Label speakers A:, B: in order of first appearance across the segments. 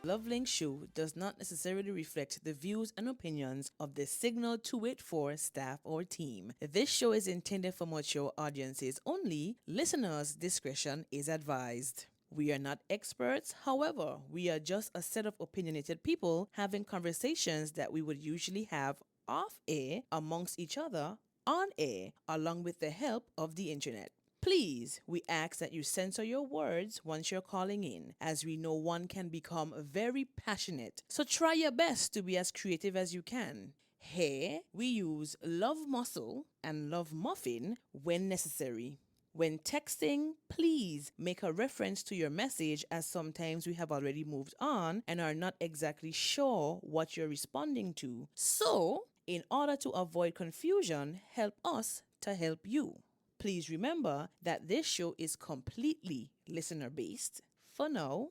A: LoveLink show does not necessarily reflect the views and opinions of the Signal 284 staff or team. This show is intended for mature audiences only. Listeners' discretion is advised. We are not experts, however, we are just a set of opinionated people having conversations that we would usually have off air amongst each other on air, along with the help of the internet. Please, we ask that you censor your words once you're calling in, as we know one can become very passionate. So try your best to be as creative as you can. Here, we use love muscle and love muffin when necessary. When texting, please make a reference to your message, as sometimes we have already moved on and are not exactly sure what you're responding to. So, in order to avoid confusion, help us to help you. Please remember that this show is completely listener based for now.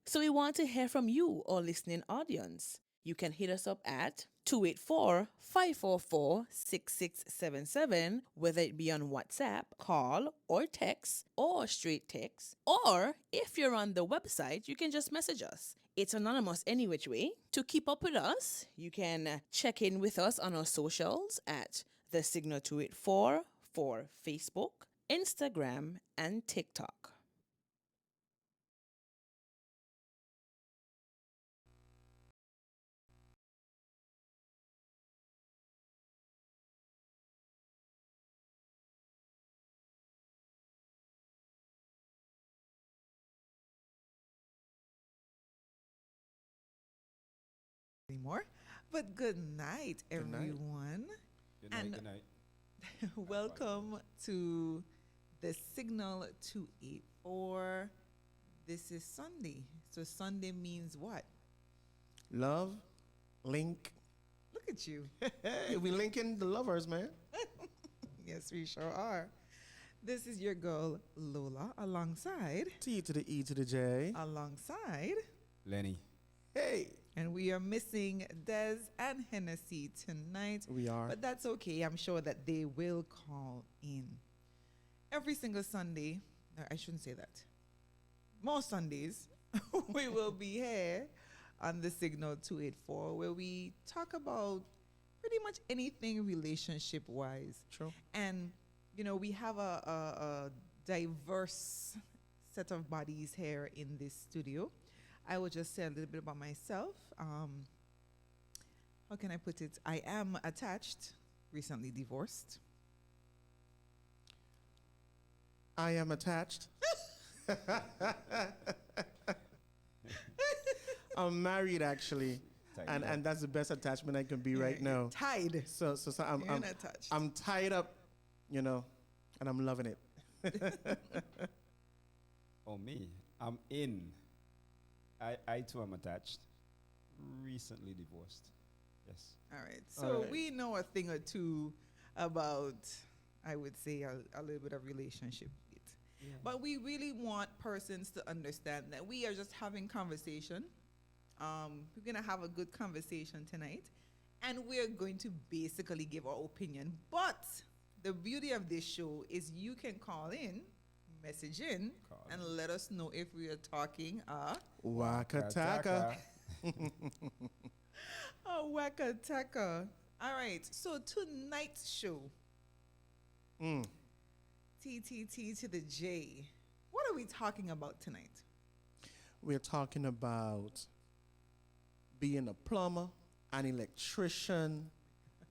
A: So we want to hear from you, our listening audience. You can hit us up at 284-544-6677, whether it be on WhatsApp, call, or text, or straight text. Or if you're on the website, you can just message us. It's anonymous any which way. To keep up with us, you can check in with us on our socials at the Signal 284 for Facebook, Instagram, and TikTok.
B: Anymore. But good night,
C: Good night.
B: everyone,
D: Good night.
B: and
D: Good night.
B: welcome to the Signal 284. This is Sunday. So Sunday means what?
C: Love, link.
B: Look at you.
C: Hey, we linking the lovers, man.
B: Yes, we sure are. This is your girl Lola alongside
C: T to the E to the J.
B: alongside
D: Lenny.
C: Hey,
B: and we are missing Des and Hennessy tonight.
C: we are.
B: But that's okay. I'm sure that they will call in. Every single Sunday, I shouldn't say that. Most Sundays, we will be here on the Signal 284 where we talk about pretty much anything relationship wise.
C: True.
B: And, you know, we have a diverse set of bodies here in this studio. I will just say a little bit about myself. How can I put it? I am attached, recently divorced.
C: I am attached. I'm married actually, and that's the best attachment I can be right now.
B: Tied.
C: So I'm
B: You're not attached.
C: I'm tied up, you know, and I'm loving it.
D: Oh, me. I'm in. I too am attached. Recently divorced. Yes.
B: All right. So
C: All right.
B: we know a thing or two about, I would say, a little bit of relationship. But we really want persons to understand that we are just having conversation. We're going to have a good conversation tonight. And we're going to basically give our opinion. But the beauty of this show is you can call in, message in, and let us know if we are talking
C: Wakataka.
B: a Wakataka. All right. So tonight's show,
C: Mm.
B: TTT to the J. What are we talking about tonight?
C: We're talking about being a plumber, an electrician,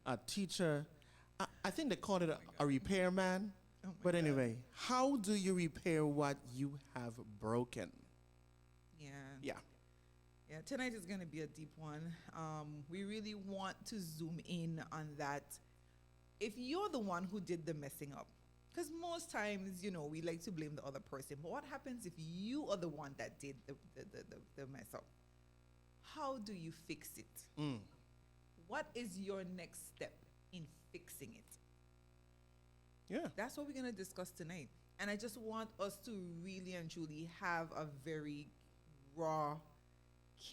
C: a teacher. I think they called it a repairman.
B: Oh my
C: But
B: God.
C: anyway, how do you repair what you have broken?
B: Yeah.
C: Yeah.
B: Yeah, tonight is going to be a deep one. We really want to zoom in on that. If you're the one who did the messing up, because most times, you know, we like to blame the other person. But what happens if you are the one that did the mess up? How do you fix it?
C: Mm.
B: What is your next step in fixing it?
C: Yeah.
B: That's what we're going to discuss tonight. And I just want us to really and truly have a very raw,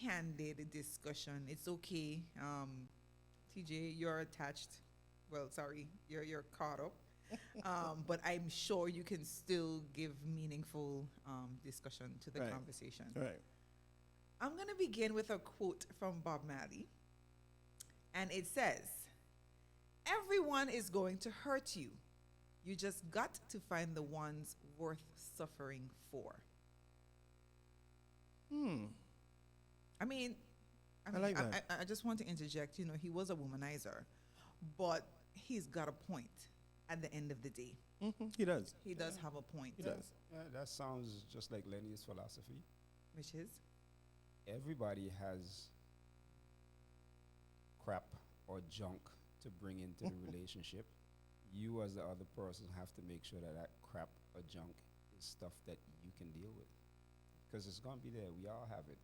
B: candid discussion. It's okay. TJ, you're attached. Well, sorry, you're caught up. But I'm sure you can still give meaningful discussion to the
C: Right.
B: conversation.
C: Right.
B: I'm going to begin with a quote from Bob Marley. And it says, everyone is going to hurt you. You just got to find the ones worth suffering for. I mean,
C: I like that.
B: I just want to interject. You know, he was a womanizer, but he's got a point at the end of the day.
C: He does.
B: He does have a point.
C: He does.
D: Yeah, that sounds just like Lenny's philosophy.
B: Which is?
D: Everybody has crap or junk to bring into the relationship. You, as the other person, have to make sure that that crap or junk is stuff that you can deal with. Because it's going to be there. We all have it.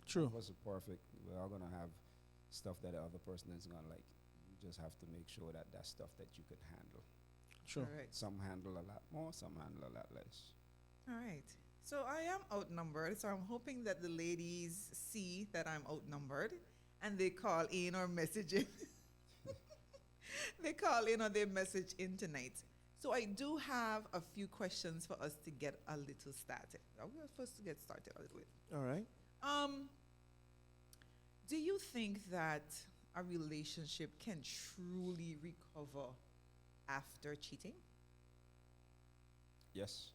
C: True.
D: None of us are perfect. We're all going to have stuff that the other person is going to like. You just have to make sure that that's stuff that you can handle.
C: Sure.
B: All right.
D: Some handle a lot more, some handle a lot less.
B: All right. So I am outnumbered. So I'm hoping that the ladies see that I'm outnumbered and they call in or message in. They call in or they message in tonight. So I do have a few questions for us to get a little started. We're supposed to get started a little bit.
C: All right.
B: Do you think that a relationship can truly recover after cheating?
D: Yes.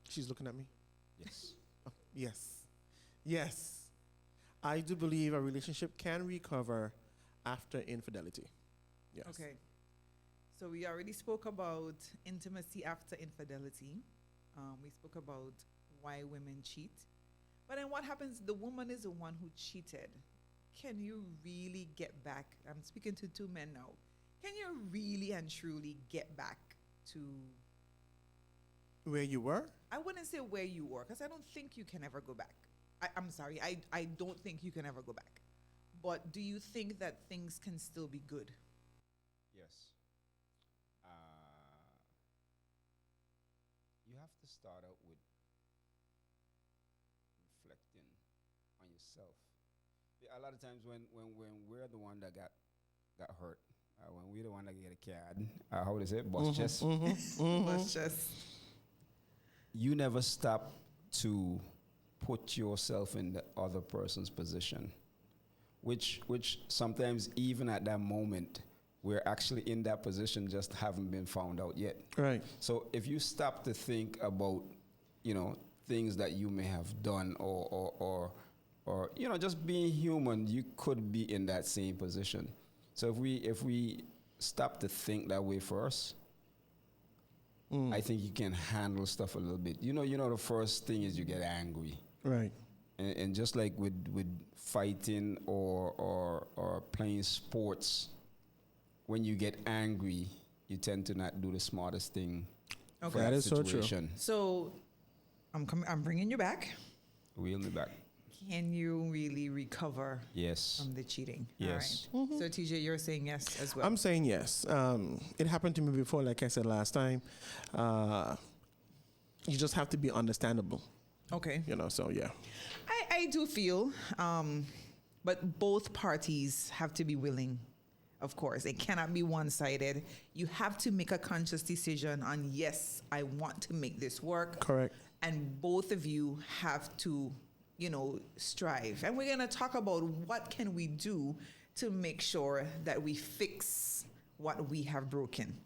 C: She's looking at me.
D: Yes.
C: Yes. Yes. I do believe a relationship can recover after infidelity. Yes.
B: Okay. So we already spoke about intimacy after infidelity. We spoke about why women cheat. But then what happens? The woman is the one who cheated. Can you really get back? I'm speaking to two men now. Can you really and truly get back to,
C: Where you were?
B: I wouldn't say where you were, because I don't think you can ever go back. I'm sorry, I don't think you can ever go back. But do you think that things can still be good?
D: Yes. You have to start out with reflecting on yourself. A lot of times when we're the one that got hurt, when we're the one that get a card, how would I say it? Bust chest.
B: Let's just.
D: You never stop to put yourself in the other person's position, which sometimes even at that moment, we're actually in that position, just haven't been found out yet.
C: Right.
D: So if you stop to think about, things that you may have done or just being human, you could be in that same position. So if we stop to think that way first, I think you can handle stuff a little bit. The first thing is you get angry.
C: Right.
D: And just like with fighting or playing sports, when you get angry, you tend to not do the smartest thing.
B: Okay.
D: For
C: That is so true.
D: situation.
B: So I'm bringing you back.
D: Wheel me back.
B: Can you really recover
D: Yes.
B: from the cheating?
D: Yes.
B: All right. So TJ, you're saying yes as well.
C: I'm saying yes. It happened to me before, like I said last time. You just have to be understandable,
B: okay.
C: so yeah.
B: I do feel, but both parties have to be willing. Of course, it cannot be one-sided. You have to make a conscious decision on, yes, I want to make this work.
C: Correct.
B: And both of you have to, strive. And we're going to talk about what can we do to make sure that we fix what we have broken.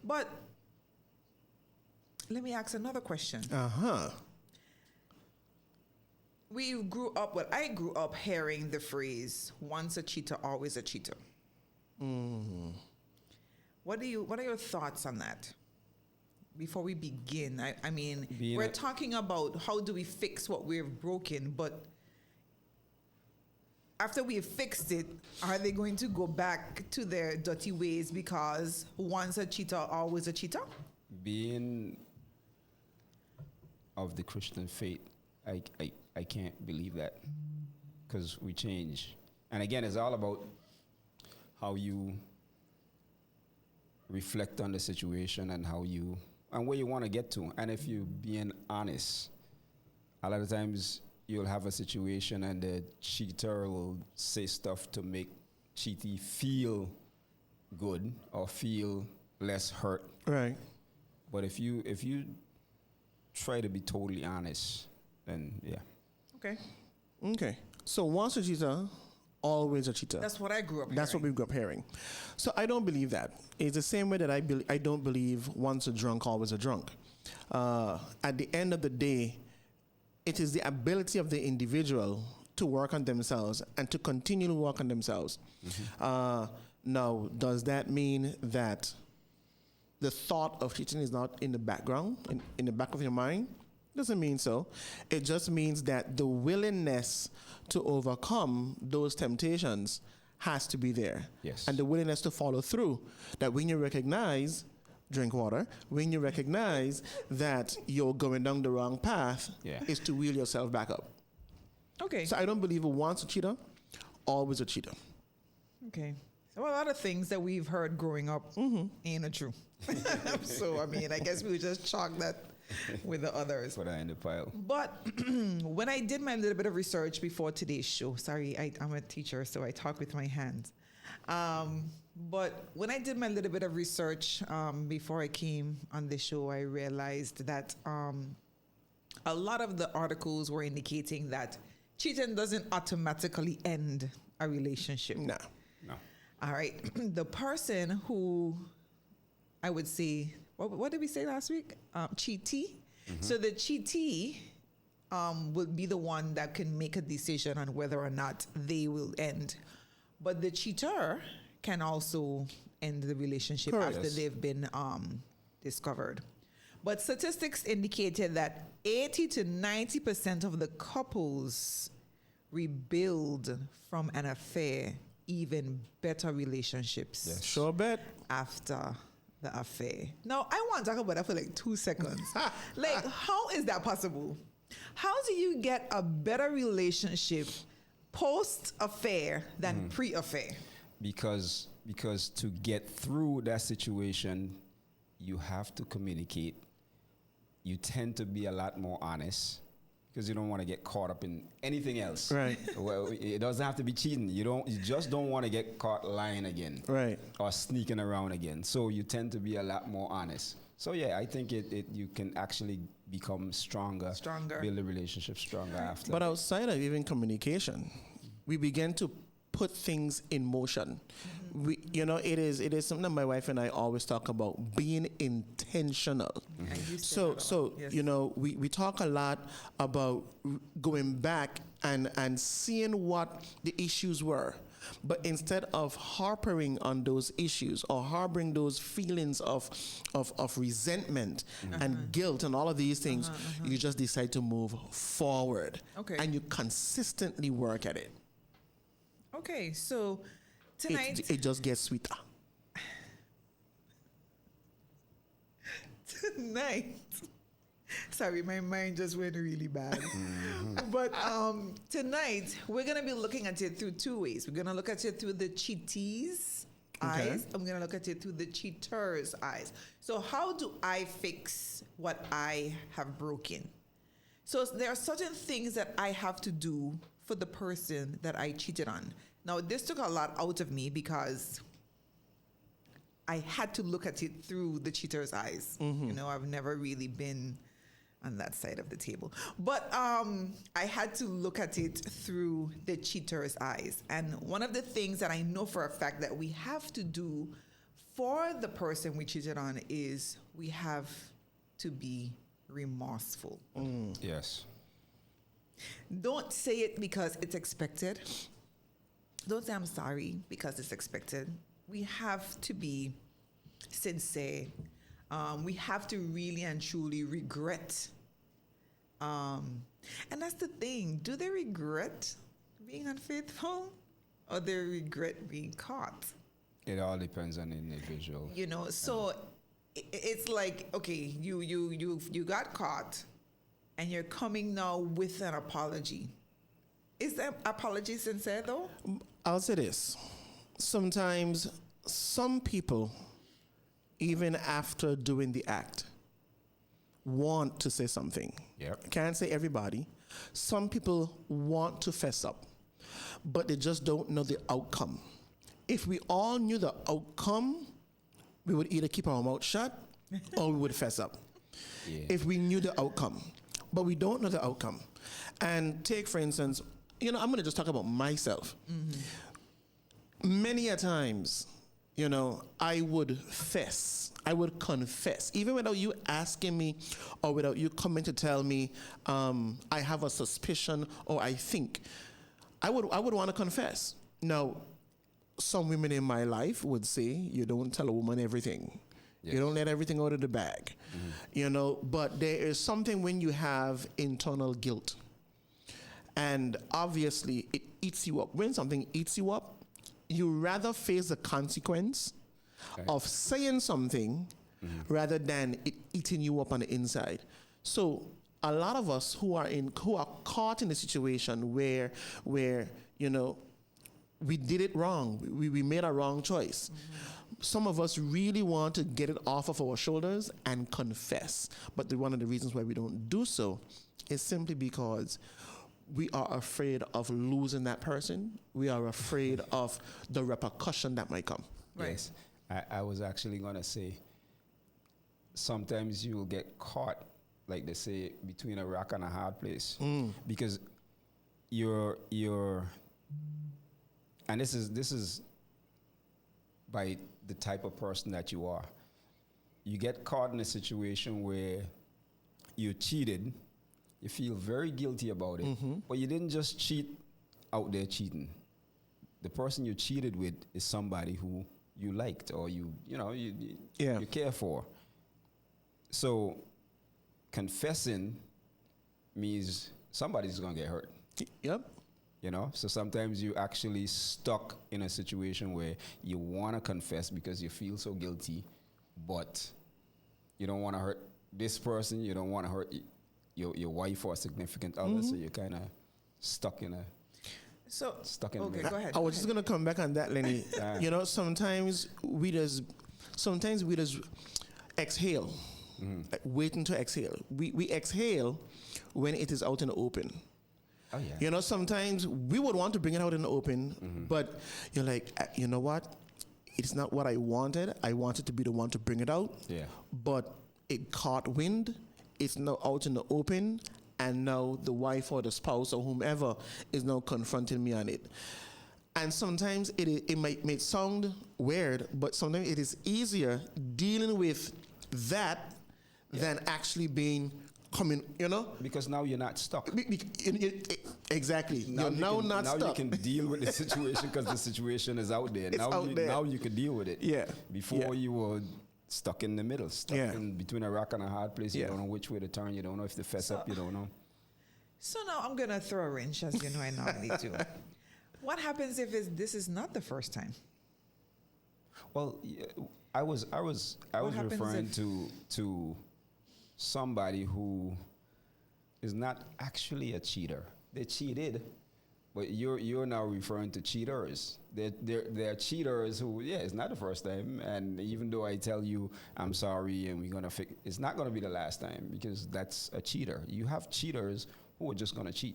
B: But let me ask another question.
C: Uh-huh.
B: I grew up hearing the phrase, once a cheater, always a cheater. What are your thoughts on that? Before we begin, I mean, we're talking about how do we fix what we've broken, but after we've fixed it, are they going to go back to their dirty ways because once a cheater, always a cheater?
D: Being of the Christian faith, I can't believe that, because we change. And again, it's all about how you reflect on the situation and where you want to get to. And if you're being honest, a lot of times you'll have a situation and the cheater will say stuff to make cheatee feel good or feel less hurt.
C: Right.
D: But if you try to be totally honest. And yeah.
B: Okay.
C: Okay. So once a cheater, always a cheater.
B: That's what I grew up
C: That's what
B: hearing.
C: we grew up hearing. So I don't believe that. It's the same way that I don't believe once a drunk, always a drunk. At the end of the day, it is the ability of the individual to work on themselves and to continue to work on themselves. Now, does that mean that the thought of cheating is not in the background, in the back of your mind? Doesn't mean so. It just means that the willingness to overcome those temptations has to be there.
D: Yes.
C: And the willingness to follow through. That when you recognize, drink water, when you recognize that you're going down the wrong path, is to wheel yourself back up.
B: Okay.
C: So I don't believe once a cheater, always a cheater.
B: Okay. So a lot of things that we've heard growing up ain't true. So, I mean, I guess we would just chalk that with the others.
D: Put that in the pile.
B: But when I did my little bit of research before today's show, sorry, I'm a teacher, so I talk with my hands. But when I did my little bit of research before I came on the show, I realized that a lot of the articles were indicating that cheating doesn't automatically end a relationship.
C: No.
B: All right. The person who I would say, what did we say last week? Cheatee. So the cheatee would be the one that can make a decision on whether or not they will end. But the cheater can also end the relationship after they've been discovered. But statistics indicated that 80 to 90% of the couples rebuild from an affair even better relationships.
C: Yes. Sure bet.
B: After the affair. Now, I want to talk about that for like 2 seconds. Like, how is that possible? How do you get a better relationship post-affair than pre-affair?
D: Because to get through that situation, you have to communicate. You tend to be a lot more honest because you don't want to get caught up in anything else.
C: Right.
D: Well, it doesn't have to be cheating. You just don't want to get caught lying again.
C: Right.
D: Or sneaking around again. So you tend to be a lot more honest. So yeah, I think you can actually become stronger. Build a relationship stronger after.
C: But outside of even communication, we begin to put things in motion. It is something that my wife and I always talk about, being intentional. So
B: yes.
C: we talk a lot about going back and seeing what the issues were. But instead of harping on those issues or harboring those feelings of resentment and guilt and all of these things, you just decide to move forward.
B: Okay.
C: And you consistently work at it.
B: Okay, so tonight...
C: It just gets sweeter.
B: Tonight... Sorry, my mind just went really bad. But tonight, we're going to be looking at it through 2 ways. We're going to look at it through the cheatee's eyes. I'm going to look at it through the cheater's eyes. So how do I fix what I have broken? So there are certain things that I have to do for the person that I cheated on. Now, this took a lot out of me because I had to look at it through the cheater's eyes. I've never really been on that side of the table. But I had to look at it through the cheater's eyes. And one of the things that I know for a fact that we have to do for the person we cheated on is we have to be remorseful.
D: Yes.
B: Don't say it because it's expected. Don't say I'm sorry because it's expected. We have to be sincere. We have to really and truly regret. And that's the thing. Do they regret being unfaithful or they regret being caught?
D: It all depends on the individual.
B: So it's like, okay, you got caught and you're coming now with an apology. Is that apology sincere though?
C: I'll say this. Sometimes some people, even after doing the act, want to say something.
D: Yep.
C: Can't say everybody. Some people want to fess up, but they just don't know the outcome. If we all knew the outcome, we would either keep our mouth shut or we would fess up.
D: Yeah.
C: if we knew the outcome, but we don't know the outcome. And take, for instance, I'm going to just talk about myself. Many a times, I would confess, even without you asking me or without you coming to tell me, I have a suspicion or I think. I would want to confess. Now, some women in my life would say, you don't tell a woman everything. Yes. You don't let everything out of the bag. But there is something when you have internal guilt. And obviously, it eats you up. When something eats you up, you rather face the consequence of saying something rather than it eating you up on the inside. So a lot of us who are caught in a situation where we did it wrong, we made a wrong choice. Some of us really want to get it off of our shoulders and confess. But one of the reasons why we don't do so is simply because we are afraid of losing that person. We are afraid of the repercussion that might come.
B: Right.
D: Yes. I was actually going to say, sometimes you will get caught, like they say, between a rock and a hard place. Because you're and this is by the type of person that you are. You get caught in a situation where you cheated, you feel very guilty about it, but you didn't just cheat out there cheating. The person you cheated with is somebody who you liked or you care for. So confessing means somebody's gonna get hurt.
C: Yep.
D: So sometimes you actually stuck in a situation where you want to confess because you feel so guilty, but you don't want to hurt this person. You don't want to hurt your wife or a significant other. So you're kind of stuck in the middle.
B: Go ahead.
C: I was just going to come back on that, Lenny. Sometimes we just exhale, like waiting to exhale. We exhale when it is out in the open.
D: Oh, yeah.
C: Sometimes we would want to bring it out in the open, but you're like, you know what? It's not what I wanted. I wanted to be the one to bring it out.
D: Yeah.
C: But it caught wind. It's now out in the open, and now the wife or the spouse or whomever is now confronting me on it. And sometimes it might sound weird, but sometimes it is easier dealing with that than actually being coming,
D: Because now you're not stuck.
C: Exactly. You're now not stuck.
D: Now you can deal with the situation because the situation is out there. Now you can deal with it.
C: Yeah.
D: Before you were stuck in the middle, stuck in between a rock and a hard place. You don't know which way to turn. You don't know if to fess up. You don't know.
B: So now I'm going to throw a wrench, as you know I normally do. What happens if this is not the first time?
D: Well, I was referring to somebody who is not actually a cheater. They cheated, but you're now referring to cheaters. They're cheaters who, it's not the first time. And even though I tell you I'm sorry and we're gonna fix, it's not gonna be the last time because that's a cheater. You have cheaters who are just gonna cheat.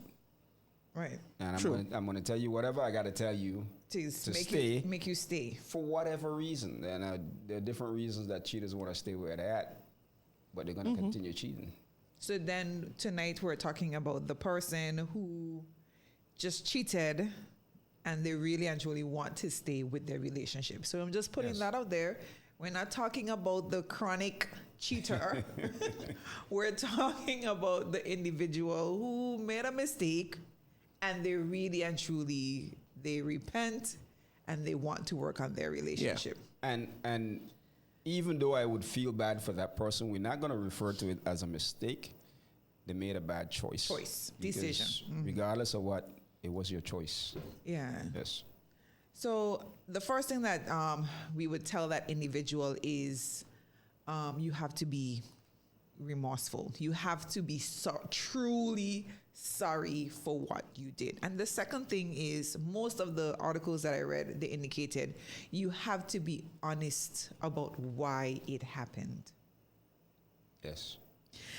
B: Right.
D: And I'm gonna tell you whatever I gotta tell you to
B: make you stay
D: for whatever reason. And there are different reasons that cheaters want to stay where they're at, but they're going to continue cheating.
B: So then tonight we're talking about the person who just cheated and they really and truly want to stay with their relationship. So I'm just putting that out there. We're not talking about the chronic cheater. We're talking about the individual who made a mistake and they really and truly, they repent and they want to work on their relationship.
D: Yeah. And even though I would feel bad for that person, we're not going to refer to it as a mistake. They made a bad choice.
B: Decision.
D: Regardless of what, it was your choice.
B: Yeah.
D: Yes.
B: So the first thing that we would tell that individual is you have to be remorseful. You have to be truly sorry for what you did. And the second thing is, most of the articles that I read, they indicated you have to be honest about why it happened.
D: Yes.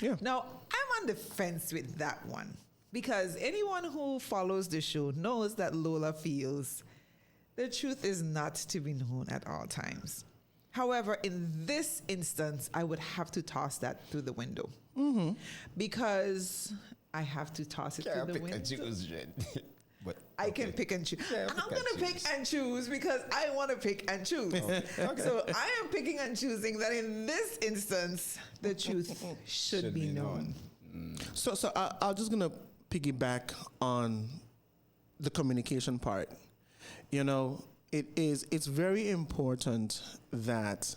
C: Yeah.
B: Now, I'm on the fence with that one because anyone who follows the show knows that Lola feels the truth is not to be known at all times. However, in this instance, I would have to toss that through the window because I have to toss it
D: Yeah,
B: through the
D: pick
B: window.
D: and choose, Jen. But
B: I can pick and choose.
D: Yeah,
B: I'm
D: pick
B: going to
D: and
B: pick
D: choose.
B: and choose because I want to pick and choose. So I am picking and choosing that in this instance, the truth should be known.
C: So I'm just gonna piggyback on the communication part. You know, it's very important that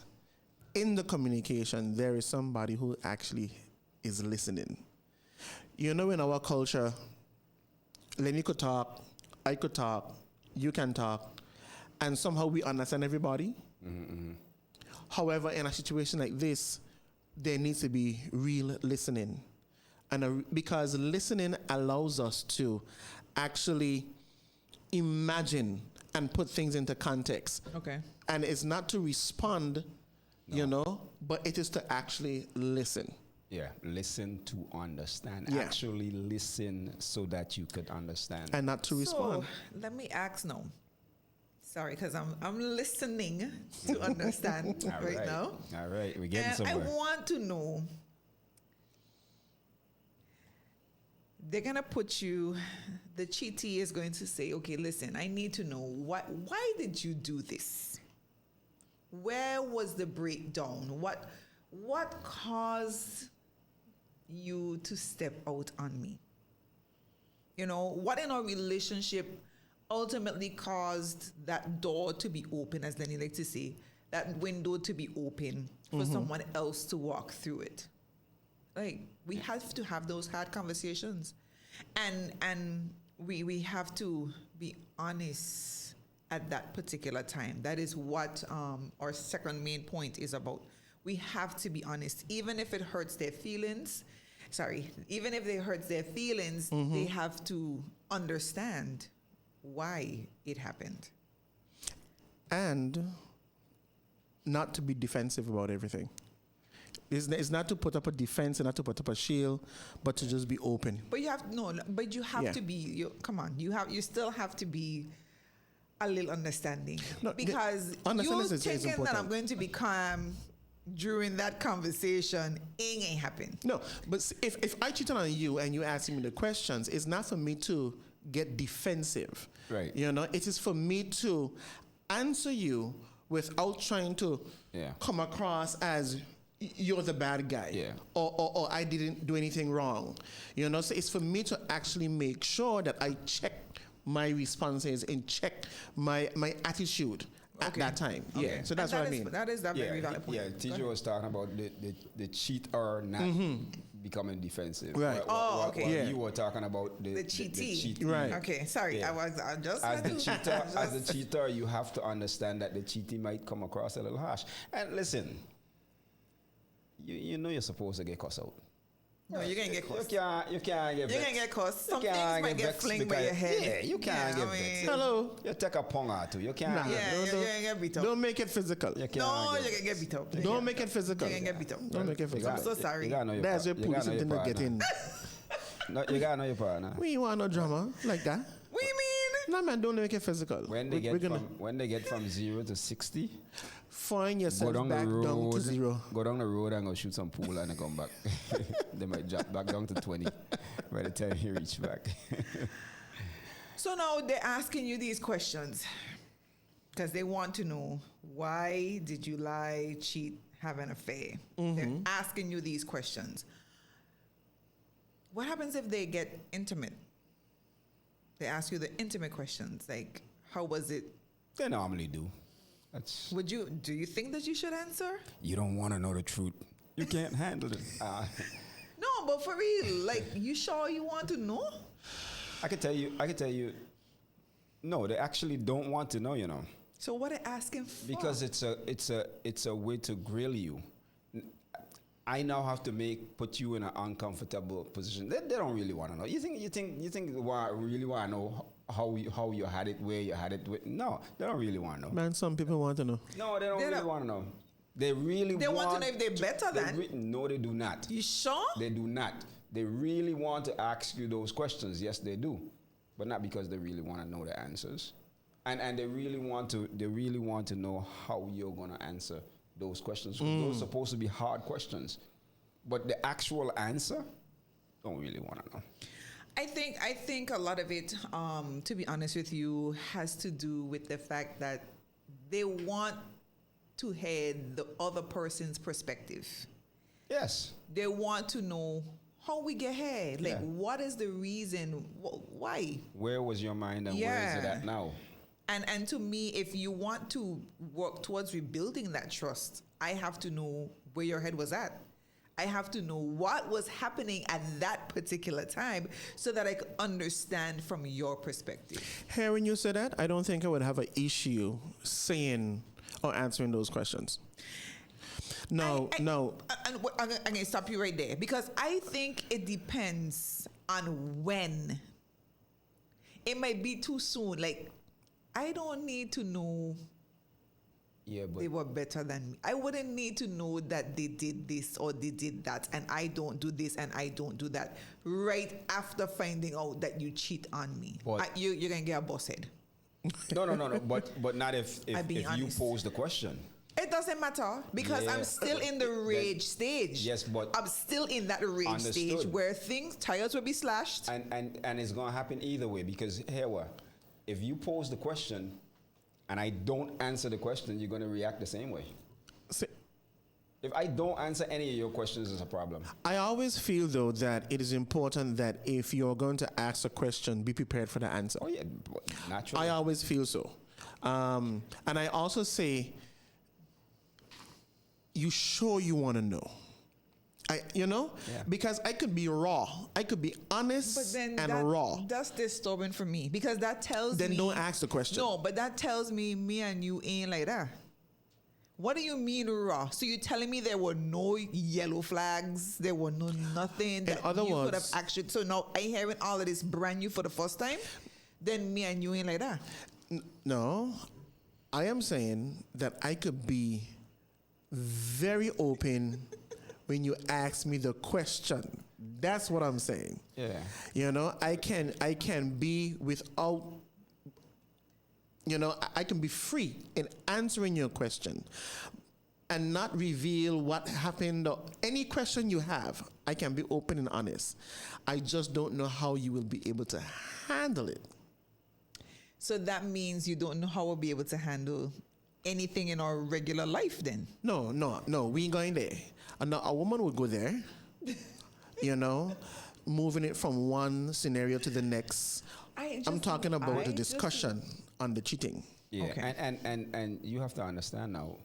C: in the communication there is somebody who actually is listening. You know, in our culture, Lenny could talk, I could talk, you can talk, and somehow we understand everybody. However, in a situation like this, there needs to be real listening. And because listening allows us to actually imagine and put things into context.
B: Okay.
C: And it's not to respond, you know, but it is to actually listen.
D: Yeah, listen to understand.
C: Yeah.
D: Actually listen so that you could understand.
C: And not to respond.
B: So let me ask now. Sorry, because I'm listening to understand
D: All
B: right now.
D: All right, we're getting
B: And I
D: somewhere.
B: want to know. They're gonna put you. The cheatee is going to say, "Okay, listen. I need to know why did you do this? Where was the breakdown? What caused you to step out on me? You know, what in our relationship ultimately caused that door to be open, as Lenny likes to say, that window to be open for someone else to walk through it? Like, we have to have those hard conversations. And we have to be honest at that particular time. That is what our second main point is about. We have to be honest, even if it hurts their feelings. Even if it hurts their feelings, they have to understand why it happened.
C: And not to be defensive about everything. It's not to put up a defense and not to put up a shield, but to just be open.
B: But you have
C: Yeah.
B: to be. Come on, you still have to be a little understanding,
C: No,
B: because
C: understanding
B: you
C: is
B: thinking that
C: important.
B: I'm going to be calm during that conversation ain't happen.
C: No, but if I cheated on you and you asking me the questions, it's not for me to get defensive.
D: Right.
C: You know, it is for me to answer you without trying to
D: Yeah.
C: come across as you're the bad guy.
D: Yeah.
C: Or I didn't do anything wrong. You know, so it's for me to actually make sure that I check my responses and check my attitude at that time.
B: Okay.
C: Yeah. So that's
B: And
C: what I
B: that is-
C: mean.
B: That is a very valid point.
D: Yeah,
B: Go
D: teacher
B: ahead.
D: was talking about the cheater not becoming defensive.
C: Right.
B: Oh, okay.
C: Yeah.
D: You were talking about the
B: cheatee.
D: cheatee.
C: Right.
B: Okay, sorry,
D: Yeah.
B: I just
D: As
B: had
D: the
B: to-
D: cheater,
B: just-
D: as the cheater, you have to understand that the cheatee might come across a little harsh. And listen, you know you're supposed to get cussed out.
B: No, you're gonna get cussed.
D: You can't get
B: You're
D: vexed.
B: gonna get cussed. Some
D: You
B: things
D: can't
B: might get
D: vexed
B: flinged by
D: because-
B: your head.
D: Yeah, you can't get vexed.
C: Hello.
D: You take a pong or two. You can't.
C: Nah.
B: Yeah,
C: Don't-
B: you're gonna get beat up.
C: Don't make it physical.
D: You can't
B: No,
D: get
B: you're gonna get beat up.
C: Don't make it physical.
B: You're gonna get beat up.
C: Don't make it
D: You
C: physical.
B: I'm so sorry.
D: You gotta know your
C: That's
D: part-
C: your
D: you gotta
C: police
D: know your
C: intended to get
D: partner.
C: in.
D: No, you gotta know your partner.
C: We ain't want no drama like that.
B: What do you mean?
C: No, man, don't make it physical.
D: When they get from 0 to 60,
C: find
D: go
C: yourself
D: down
C: back
D: the road,
C: down to zero.
D: Go down the road and go shoot some pool and then come back. They might drop back down to 20 by the time you reach back.
B: So now they're asking you these questions because they want to know, why did you lie, cheat, have an affair? They're asking you these questions. What happens if they get intimate? They ask you the intimate questions, like, how was it?
D: They normally do.
B: Do you think that you should answer?
D: You don't want to know the truth. You can't handle it.
B: No, but for real, like, you sure you want to know?
D: I can tell you. No, they actually don't want to know. You know.
B: So what are asking for?
D: Because it's a way to grill you. I now have to put you in an uncomfortable position. They don't really want to know. You think really want to know how you had it, where you had it with? No, they don't really want to know.
C: Man, some people want to know.
D: No, they don't want to know. They really
B: They want to know if they're better than.
D: No, they do not.
B: You sure?
D: They do not. They really want to ask you those questions. Yes, they do, but not because they really want to know the answers, and they really want to know how you're gonna answer those questions. Those are supposed to be hard questions. But the actual answer, don't really want to know.
B: I think a lot of it, to be honest with you, has to do with the fact that they want to hear the other person's perspective.
D: Yes.
B: They want to know how we get here. Like, what is the reason? Why?
D: Where was your mind and where is it at now?
B: And to me, if you want to work towards rebuilding that trust, I have to know where your head was at. I have to know what was happening at that particular time so that I could understand from your perspective.
C: Hearing you say that, I don't think I would have an issue saying or answering those questions. No.
B: I'm going to stop you right there because I think it depends on when. It might be too soon. Like, I don't need to know they were better than me. I wouldn't need to know that they did this or they did that and I don't do this and I don't do that right after finding out that you cheat on me. You're going to get a boss head.
D: No. But not if you pose the question.
B: It doesn't matter because I'm still in the rage stage.
D: Yes, but
B: I'm still in that rage stage where tires will be slashed.
D: And it's going to happen either way because here what? If you pose the question and I don't answer the question, you're going to react the same way. If I don't answer any of your questions, it's a problem. I
C: always feel, though, that it is important that if you're going to ask a question, be prepared for the answer.
D: Oh, yeah, naturally.
C: I always feel so. And I also say, you sure you want to know? Because I could be raw. I could be honest and raw.
B: That's disturbing for me because that tells me.
C: Then don't ask the question.
B: No, but that tells me and you ain't like that. What do you mean raw? So you're telling me there were no yellow flags? There were nothing that you could have actually. So now I hearing all of this brand new for the first time? Then me and you ain't like that.
C: No, I am saying that I could be very open when you ask me the question. That's what I'm saying.
D: Yeah.
C: I can be without, I can be free in answering your question and not reveal what happened or any question you have. I can be open and honest. I just don't know how you will be able to handle it.
B: So that means you don't know how we'll be able to handle anything in our regular life then?
C: No, we ain't going there. A woman would go there, moving it from one scenario to the next. I'm talking about the discussion on the cheating.
D: Yeah,
B: okay.
D: And you have to understand now,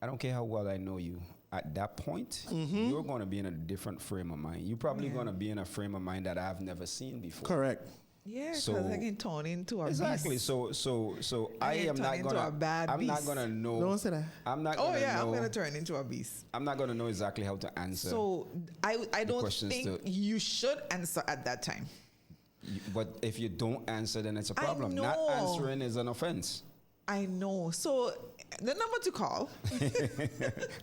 D: I don't care how well I know you. At that point, you're going to be in a different frame of mind. You're probably going to be in a frame of mind that I've never seen before.
C: Correct.
B: Yeah, because I can turn into a
D: exactly.
B: beast.
D: So I am not gonna. I'm not gonna know.
C: Don't say that.
D: I'm not.
B: Oh
D: gonna
B: yeah,
D: know,
B: I'm gonna turn into a beast.
D: I'm not gonna know exactly how to answer.
B: So I don't think you should answer at that time.
D: But if you don't answer, then it's a problem.
B: I know.
D: Not answering is an offense.
B: I know. So the number to call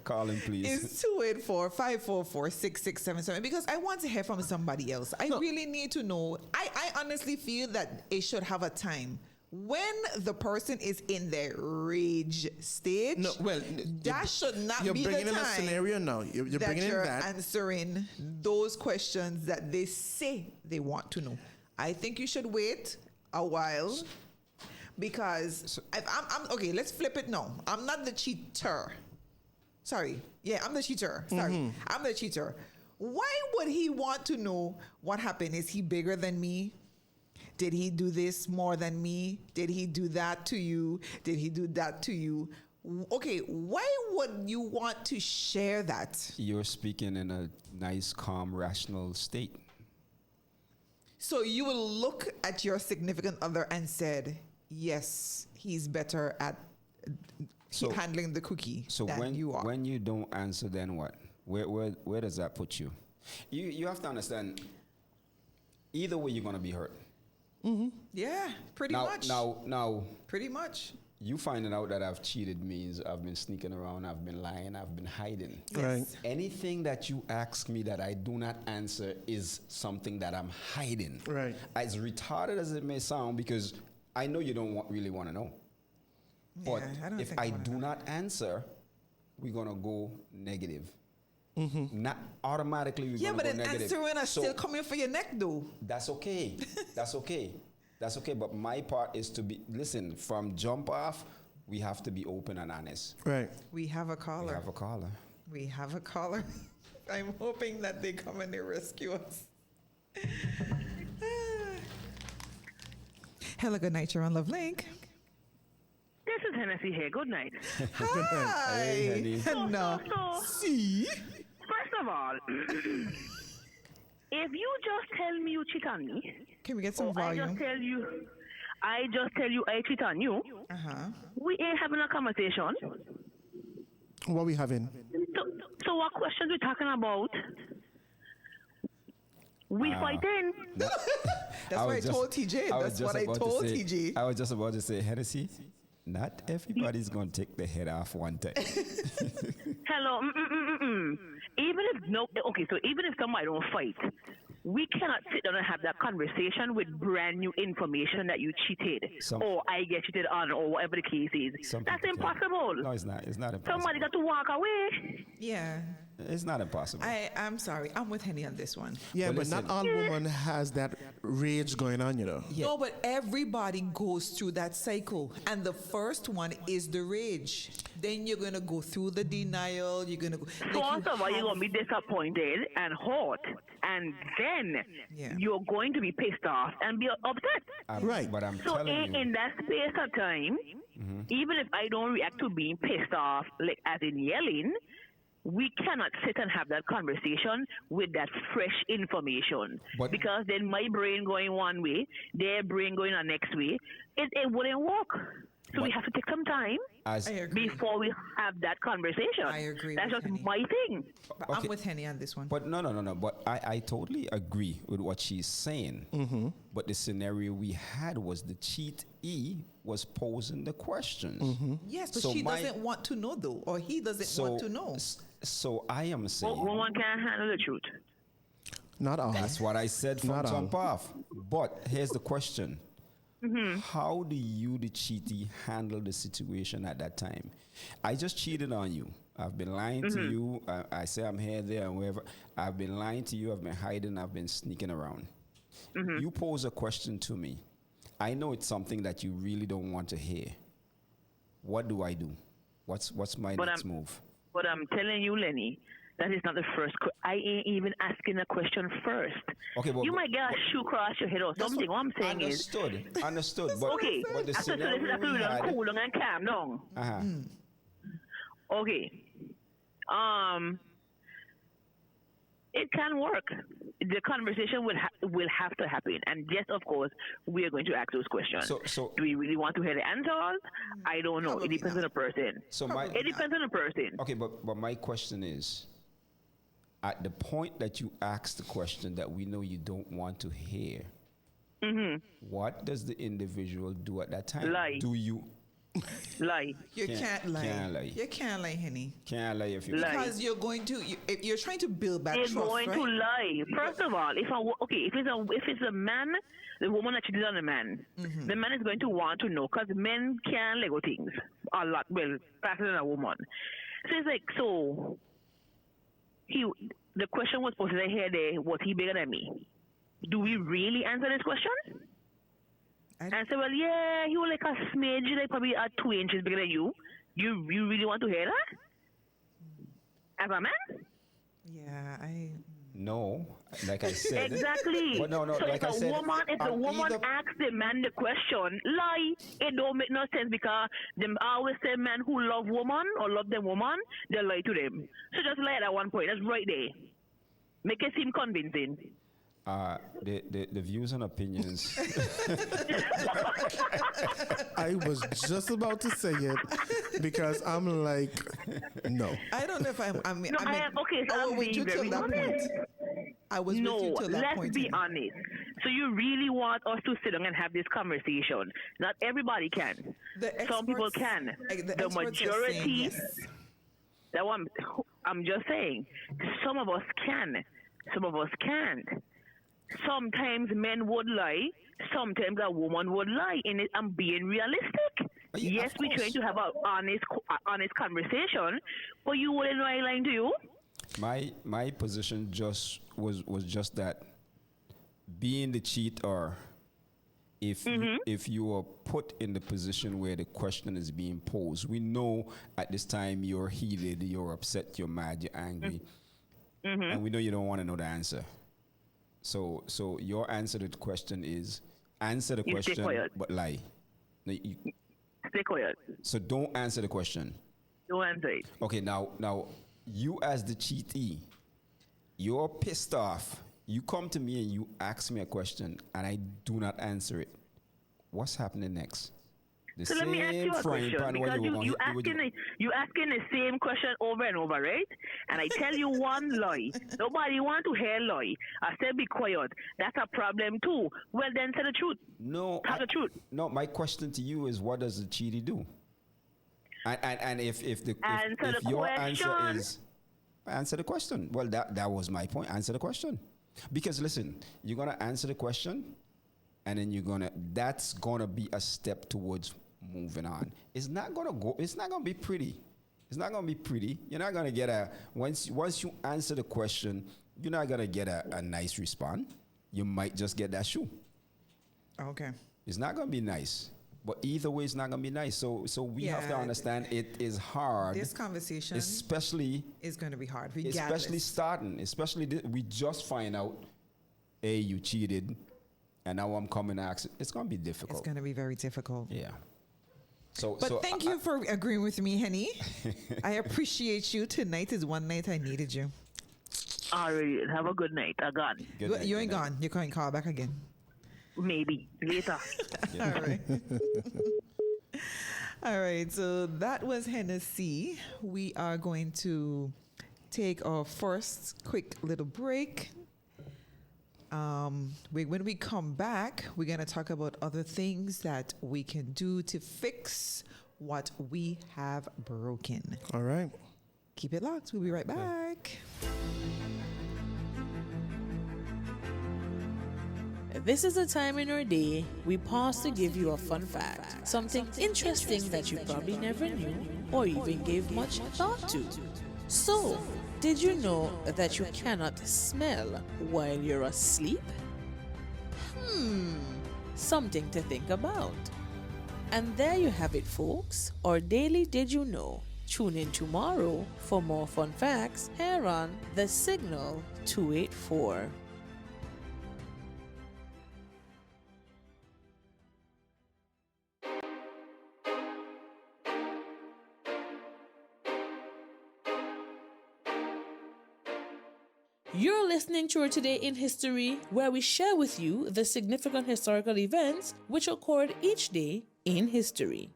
D: call him, please.
B: is 284-544-6677 because I want to hear from somebody else. I really need to know. I honestly feel that it should have a time. When the person is in their rage stage, that should not be the time.
C: You're bringing in a scenario now. You're bringing in that.
B: Answering those questions that they say they want to know. I think you should wait a while. Because I'm okay, let's flip it now. I'm not the cheater. Sorry. Yeah, I'm the cheater. Sorry. I'm the cheater. Why would he want to know what happened? Is he bigger than me? Did he do this more than me? Did he do that to you? Did he do that to you? Okay, why would you want to share that?
D: You're speaking in a nice, calm, rational state.
B: So you will look at your significant other and said, yes, he's better at handling the cookie than you are.
D: When you don't answer, then what? Where does that put you? You have to understand, either way you're going to be hurt.
B: Mm-hmm. Yeah, pretty much.
D: Now,
B: pretty much.
D: You finding out that I've cheated means I've been sneaking around, I've been lying, I've been hiding.
B: Yes.
C: Right.
D: Anything that you ask me that I do not answer is something that I'm hiding.
C: Right.
D: As retarded as it may sound, because I know you don't really want to know. But
B: Yeah,
D: if I do not answer, we're gonna go negative. Not automatically we're
B: Yeah,
D: gonna
B: but
D: go
B: an
D: negative.
B: answer are
D: So
B: still coming for your neck, though.
D: that's okay. That's okay. That's okay. But my part is to be listen, from jump off, we have to be open and honest.
C: Right.
B: We have a
D: We
B: caller.
D: have a caller.
B: We have a caller. I'm hoping that they come and they rescue us. Hello, good night. You're on LoveLink.
E: This is Hennessy here. Good night.
B: Hi.
D: Hey, honey.
B: No.
E: So,
B: See?
E: first of all, if you just tell me you cheat on me,
B: Can we get some
E: or I
B: volume?
E: just tell you I cheat on you,
B: Uh-huh.
E: we ain't having a conversation.
C: What we having?
E: So what questions we talking about? We fighting.
B: That's what I told TJ. That's what I told TJ.
D: I was just about to say, Hennessy, not everybody's going to take the head off one time.
E: Hello. Even if somebody don't fight, we cannot sit down and have that conversation with brand new information that you cheated, or I get cheated on, or whatever the case is. That's impossible.
D: No, it's not. It's not impossible.
E: Somebody got to walk away.
B: Yeah.
D: It's not impossible.
B: I'm sorry. I'm with Henny on this one.
C: Yeah,
D: But
C: but not
D: listen.
C: all women has that rage going on, you know.
B: No, but everybody goes through that cycle. And the first one is the rage. Then you're going to go through the denial. You're going to go.
E: First of all, you're going to be disappointed and hurt. And then you're going to be pissed off and be upset.
C: Right.
D: But I'm
E: So
D: telling you.
E: in that space of time, even if I don't react to being pissed off, like as in yelling, we cannot sit and have that conversation with that fresh information.
D: But-
E: because then my brain going one way, their brain going the next way, it wouldn't work. So we
D: But-
E: have to take some time
D: As,
B: I agree.
E: before we have that conversation.
B: I agree
E: That's
B: with
E: just
B: Henny.
E: my thing.
B: But
D: Okay.
B: I'm with Henny on this one.
D: But no. But I totally agree with what she's saying. But the scenario we had was the cheatee was posing the questions.
B: Yes, but
D: So
B: she
D: my-
B: doesn't want to know, though. Or he doesn't want to know.
D: So I am saying
E: Woman can't handle the truth.
C: Not all.
D: that's what I said from
C: Not all.
D: jump off. But here's the question. How do you, the cheatee, handle the situation at that time? I just cheated on you. I've been lying to you. I say I'm here, there, and wherever. I've been lying to you. I've been hiding. I've been sneaking around. You pose a question to me. I know it's something that you really don't want to hear. What do I do? What's my
E: But
D: next move?
E: But I'm telling you, Lenny, that is not the first. I ain't even asking a question first.
D: Okay, but
E: you might get a shoe across your head or
D: That's
E: something. What I'm saying
D: Understood. But,
E: okay,
D: but the
E: after so
D: scenario
E: after
D: we
E: we done
D: had,
E: cool down and calm down. Okay. It can work. The conversation will have to happen, and yes, of course, we are going to ask those questions.
D: So-
E: do we really want to hear the answers? I don't know.
B: Probably
E: It depends
B: not.
E: on the person.
D: So my
E: It depends on the person.
D: okay, but my question is, at the point that you ask the question that we know you don't want to hear, what does the individual do at that time?
E: Lie.
D: Do you
E: Lie.
B: You
D: Can't-
B: can't lie.
D: can't lie.
B: You can't lie, Henny.
D: can't lie if you
E: Lie.
B: Because you're going to, you're trying to build back
E: They're
B: trust,
E: going
B: right?
E: to lie. First of all, if it's a man, the woman that cheated on the man, the man is going to want to know because men can Lego things a lot, well, faster than a woman. So it's like, the question was posed right here, there, was he bigger than me? Do we really answer this question? And say, well, yeah, he was like a smidge, like probably 2 inches bigger than you. You really want to hear that? As a man?
B: Yeah,
D: no, like I said.
E: Exactly.
D: But no,
E: so
D: like I said,
E: if the
D: on
E: woman
D: either-
E: asks the man the question, lie, it don't make no sense because them always say men who love woman or love them woman, they lie to them. So just lie at one point. That's right there. Make it seem convincing.
D: The views and opinions.
C: I was just about to say it because I'm like, no.
B: I don't know if I mean,
E: No, I am okay. So
B: I
E: I'm
B: was with
E: being
B: you till
E: very
B: that
E: honest.
B: point. I was
E: No,
B: with you till that
E: let's
B: point.
E: be
B: Henny.
E: honest. So you really want us to sit down and have this conversation? Not everybody can. Some people can. The
B: experts are saying
E: majority.
B: yes.
E: That one, I'm just saying, some of us can, some of us can't. Sometimes men would lie, sometimes a woman would lie. I'm being realistic.
D: Yeah,
E: Yes,
D: of
E: we're trying
D: course.
E: to have an honest conversation, but you wouldn't know I lying to you.
D: My position just was just that being the cheater, if you are put in the position where the question is being posed, we know at this time you're heated, you're upset, you're mad, you're angry, and we know you don't want to know the answer. So your answer to the question is answer the
E: You stay
D: question
E: quiet.
D: but lie. No,
E: Stay quiet.
D: so don't answer the question.
E: Don't answer it.
D: Okay, now you as the cheatee, you're pissed off. You come to me and you ask me a question and I do not answer it. What's happening next? The
E: So let me ask you a
D: frying
E: question,
D: pan where
E: because
D: you were
E: you asking the same question over and over, right? And I tell you one lie. Nobody want to hear lie. I said be quiet. That's a problem too. Well then, tell the truth.
D: No,
E: Tell the truth.
D: no. My question to you is, what does the cheatee do? And if
E: Answer the
D: your answer
E: question.
D: is answer the question. Well, that was my point. Answer the question. Because listen, you're gonna answer the question, and then that's gonna be a step towards moving on. It's not gonna be pretty. It's not gonna be pretty. You're not gonna get once you answer the question, you're not gonna get a nice response. You might just get that shoe.
B: Okay.
D: It's not gonna be nice. But either way, it's not gonna be nice. So we have to
B: Yeah,
D: understand it is hard.
B: This conversation
D: especially
B: is going to be hard, regardless.
D: especially starting, we just find out, hey, you cheated, and now I'm coming to ask. It's gonna be difficult.
B: It's going to be very difficult.
D: Yeah. So,
B: But thank you for agreeing with me, Henny. I appreciate you. Tonight is one night I needed you.
E: All right. Have a good night. I gone.
D: Good night,
B: You ain't
D: good night.
B: gone. You can't call back again.
E: Maybe later.
B: All right. All right. So that was Hennessy. We are going to take our first quick little break. When we come back, we're going to talk about other things that we can do to fix what we have broken.
C: All right.
B: Keep it locked. We'll be right back.
A: This is a time in our day we pause to give you a fun fact, something interesting that you probably never knew or even gave much thought to. So, did you know that you cannot smell while you're asleep? Something to think about. And there you have it, folks, our daily Did You Know. Tune in tomorrow for more fun facts here on The Signal 284. You're listening to our Today in History, where we share with you the significant historical events which occurred each day in history.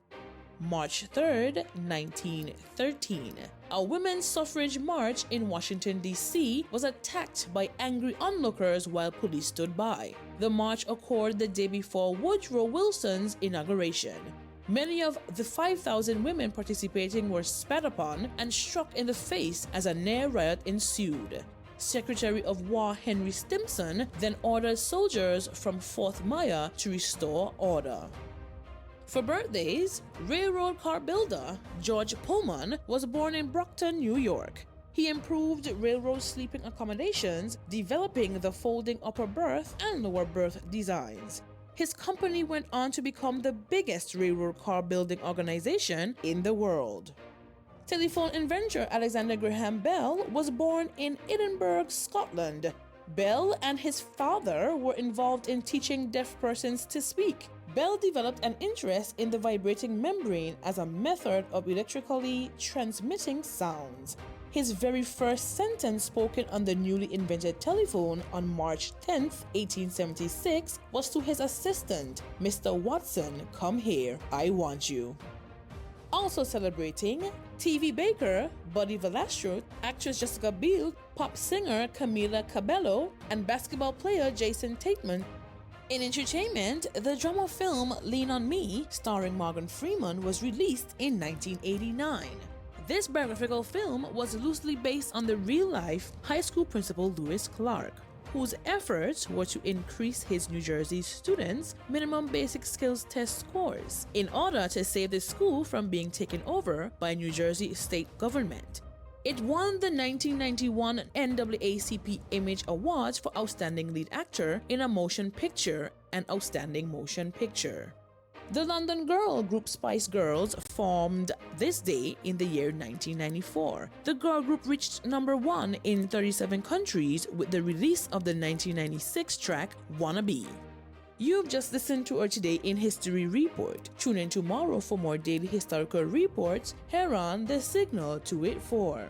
A: March 3rd, 1913. A women's suffrage march in Washington, D.C. was attacked by angry onlookers while police stood by. The march occurred the day before Woodrow Wilson's inauguration. Many of the 5,000 women participating were spat upon and struck in the face as a near riot ensued. Secretary of War Henry Stimson then ordered soldiers from Fort Myer to restore order. For birthdays, railroad car builder George Pullman was born in Brockton, New York. He improved railroad sleeping accommodations, developing the folding upper berth and lower berth designs. His company went on to become the biggest railroad car building organization in the world. Telephone inventor Alexander Graham Bell was born in Edinburgh, Scotland. Bell and his father were involved in teaching deaf persons to speak. Bell developed an interest in the vibrating membrane as a method of electrically transmitting sounds. His very first sentence spoken on the newly invented telephone on March 10, 1876, was to his assistant, Mr. Watson, "Come here, I want you." Also celebrating, TV baker Buddy Valastro, actress Jessica Biel, pop singer Camila Cabello, and basketball player Jason Tatum. In entertainment, the drama film Lean on Me, starring Morgan Freeman, was released in 1989. This biographical film was loosely based on the real-life high school principal Lewis Clark. whose efforts were to increase his New Jersey students' minimum basic skills test scores in order to save the school from being taken over by New Jersey state government. It won the 1991 NAACP Image Awards for Outstanding Lead Actor in a Motion Picture and Outstanding Motion Picture. The London girl group Spice Girls formed this day in the year 1994. The girl group reached number 1 in 37 countries with the release of the 1996 track Wannabe. You've just listened to our Today in History report. Tune in tomorrow for more daily historical reports here on The Signal 284.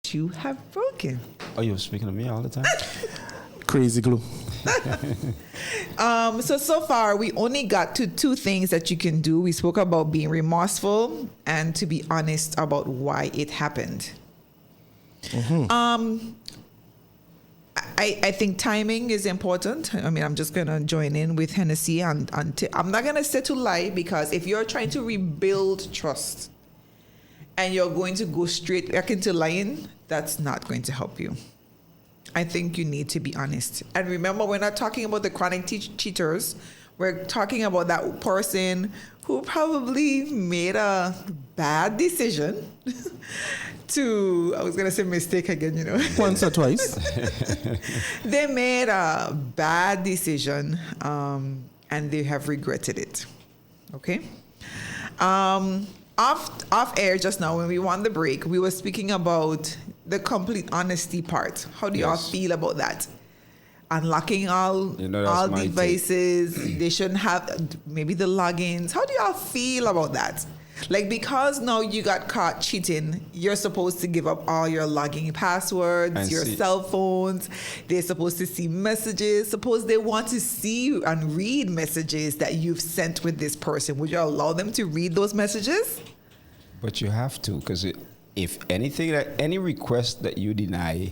B: You have broken.
D: Oh, you're speaking to me all the time?
C: Crazy glue.
B: So far, we only got to 2 things that you can do. We spoke about being remorseful and to be honest about why it happened. I think timing is important. I mean, I'm just going to join in with Hennessy. I'm not going to say to lie, because if you're trying to rebuild trust and you're going to go straight back into lying, that's not going to help you. I think you need to be honest. And remember, we're not talking about the chronic cheaters. We're talking about that person who probably made a bad decision I was going to say mistake again,
C: Once or twice.
B: They made a bad decision, and they have regretted it. Okay? Off air just now, when we won the break, we were speaking about the complete honesty part. How do y'all feel about that? Unlocking all devices. They shouldn't have maybe the logins. How do y'all feel about that? Like, because now you got caught cheating, you're supposed to give up all your login passwords, and your cell phones. They're supposed to see messages. Suppose they want to see and read messages that you've sent with this person. Would you allow them to read those messages?
D: But you have to, because if anything, any request that you deny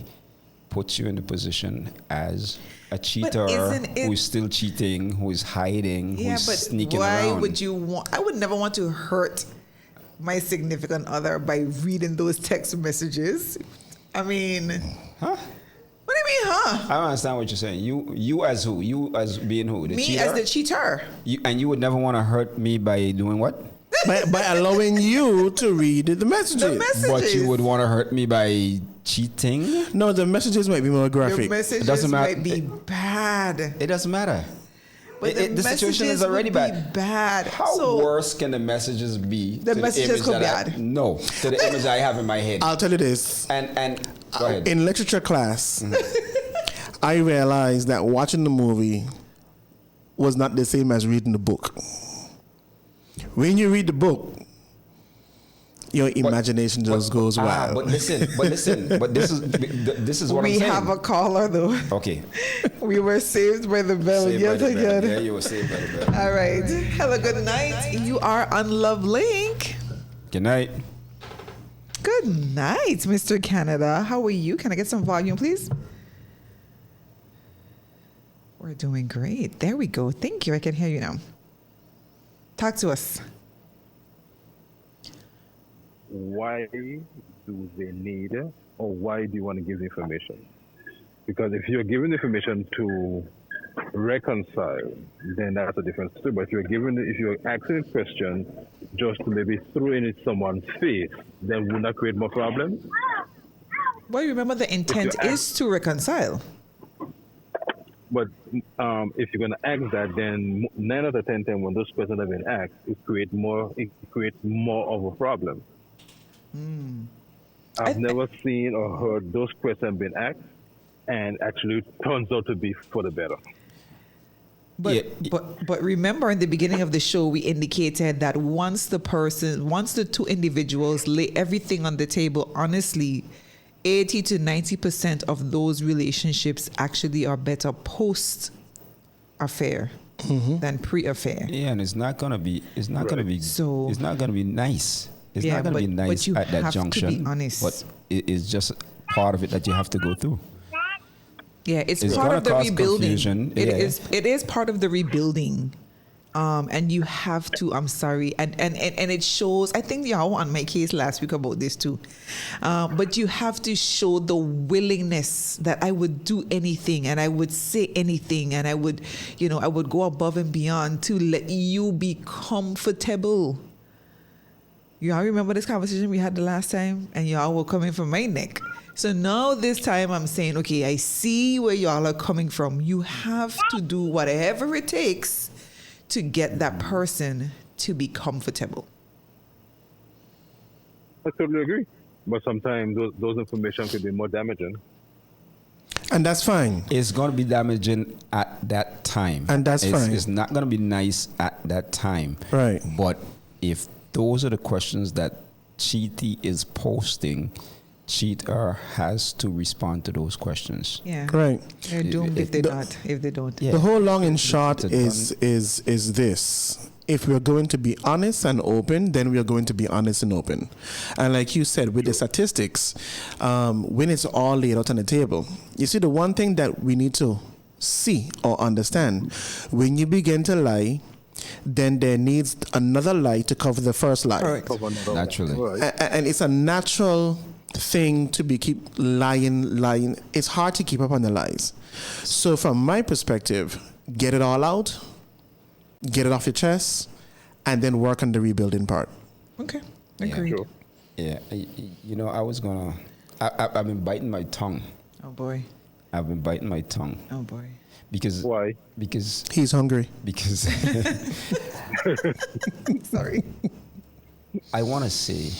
D: puts you in a position as a cheater who is still cheating, who is hiding, who is sneaking around.
B: Why would you want? I would never want to hurt my significant other by reading those text messages. I mean,
D: huh?
B: What do you mean, huh?
D: I don't understand what you're saying. You as who? You as being who? The
B: me
D: cheater?
B: As the cheater.
D: And you would never want to hurt me by doing what?
C: by allowing you to read the messages.
D: But you would want to hurt me by cheating?
C: No, the messages might be more graphic.
B: Your messages
D: it doesn't
B: might be bad.
D: It doesn't matter.
B: But
D: the situation is already
B: bad.
D: How worse can the messages be?
B: The messages could be bad.
D: No, to the image I have in my head.
C: I'll tell you this.
D: And go ahead.
C: In literature class, I realized that watching the movie was not the same as reading the book. When you read the book, your imagination just goes wild.
D: But listen. But this is what I'm saying.
B: We have a caller though.
D: Okay.
B: We were saved by the bell yet again.
D: Yeah, you were saved by the bell.
B: All right. Hello. Good night. You are on LoveLink.
D: Good night.
B: Good night, Mr. Canada. How are you? Can I get some volume, please? We're doing great. There we go. Thank you. I can hear you now. Talk to us.
F: Why do they need, or why do you want to give the information? Because if you're giving the information to reconcile, then that's a different story. But if you're asking a question just to maybe throw in someone's face, then will that create more problems?
B: Well, remember the intent is to reconcile.
F: But if you're going to ask that, then 9 out of 10 times when those questions have been asked, it creates more of a problem. I've never seen or heard those questions being asked and actually turns out to be for the better.
B: But
D: Yeah.
B: but remember in the beginning of the show we indicated that once the two individuals lay everything on the table honestly, 80 to 90% of those relationships actually are better post affair than pre-affair.
D: Yeah, and it's not gonna be. It's not gonna be.
B: So-
D: it's not gonna be nice. It's
B: Yeah,
D: not gonna be
B: but
D: nice
B: you
D: at that
B: have to be
D: junction.
B: honest.
D: But it is just part of it that you have to go through.
B: Yeah, it's
D: It's
B: part
D: gonna
B: of the
D: cause
B: rebuilding.
D: confusion,
B: It
D: yeah.
B: is. It is part of the rebuilding. And you have to. I'm sorry, and it shows. I think y'all on my case last week about this too, but you have to show the willingness that I would do anything and I would say anything and I would, I would go above and beyond to let you be comfortable. Y'all remember this conversation we had the last time, and y'all were coming from my neck. So now this time I'm saying, okay, I see where y'all are coming from. You have to do whatever it takes to get that person to be comfortable.
F: I totally agree. But sometimes those information could be more damaging.
C: And that's fine.
D: It's gonna be damaging at that time,
C: And that's fine.
D: It's not gonna be nice at that time,
C: Right.
D: But if those are the questions that cheatee is posting, cheater has to respond to those questions.
B: Yeah.
C: Right.
B: They're doomed if they not, if they don't.
D: Yeah.
C: The whole long and short
D: It's a
C: is this. If we're going to be honest and open, then we are going to be honest and open. And like you said, with the statistics, when it's all laid out on the table, you see the one thing that we need to see or understand, when you begin to lie, then there needs another lie to cover the first lie.
B: Correct.
D: Naturally.
F: Right.
C: And it's a natural thing to be keep lying. It's hard to keep up on the lies. So from my perspective, get it all out, get it off your chest, and then work on the rebuilding part.
B: Okay.
D: Yeah.
B: Agreed.
F: Sure.
D: Yeah, I was gonna. I've been biting my tongue.
B: Oh boy.
D: I've been biting my tongue
B: Oh boy.
D: because
F: Why?
D: because
C: He's hungry.
D: because
B: Sorry.
D: I want to say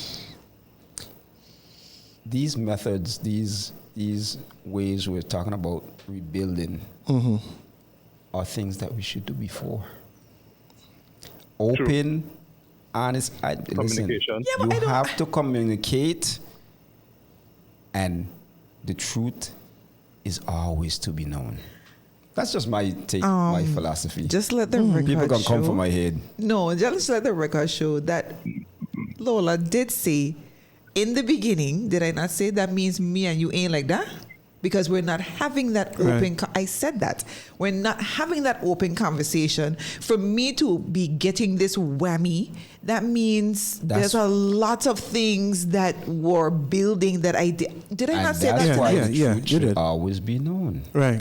D: these methods, these ways we're talking about rebuilding, are things that we should do before. Open, honest. Listen,
F: Communication.
B: Yeah, but I
D: you
B: don't-
D: have to communicate, and the truth is always to be known. That's just my take, my philosophy.
B: Just let the record
D: People can
B: show.
D: come for my head.
B: No, just let the record show that Lola did say in the beginning, did I not say that means me and you ain't like that? Because we're not having that open, I said that. We're not having that open conversation. For me to be getting this whammy, that means there's a lot of things that were building that I did. Did I
D: And
B: not say
D: that's
B: that?
D: why
C: Yeah,
D: the
C: yeah,
D: truth
C: you
D: should
C: did.
D: always be known.
C: Right.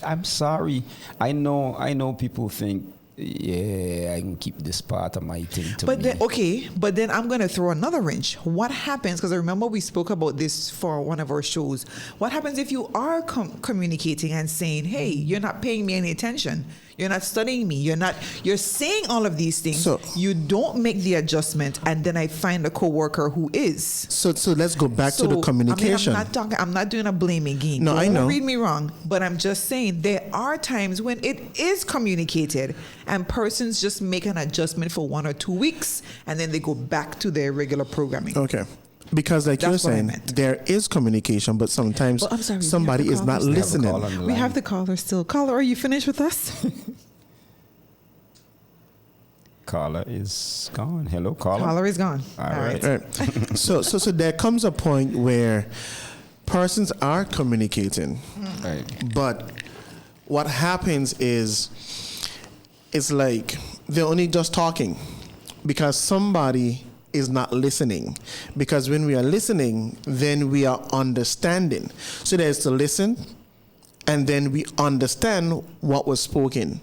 D: I'm sorry. I know people think, yeah, I can keep this part of my thing to
B: But
D: me.
B: then, okay, but then I'm going to throw another wrench. What happens, because I remember we spoke about this for one of our shows. What happens if you are communicating and saying, hey, you're not paying me any attention. You're not studying me. You're saying all of these things.
C: So-
B: you don't make the adjustment. And then I find a coworker who is.
C: So let's go back to the communication.
B: I'm not doing a blaming game.
C: No, I
B: Don't
C: know.
B: read me wrong, but I'm just saying there are times when it is communicated and persons just make an adjustment for 1 or 2 weeks and then they go back to their regular programming.
C: Okay. Because like you're
B: That's what I
C: saying,
B: meant.
C: there is communication, but sometimes
B: Well, I'm sorry, we have
C: somebody
B: the
C: is not
B: callers.
D: We have a
C: listening.
D: call on the
B: We
D: line.
B: have the caller still. Caller, are you finished with us?
D: Caller is gone. Hello, caller.
B: Caller is gone.
D: All right.
C: Right. so there comes a point where persons are communicating,
D: Right.
C: but what happens is it's like they're only just talking because somebody is not listening. Because when we are listening, then we are understanding. So there's to listen, and then we understand what was spoken.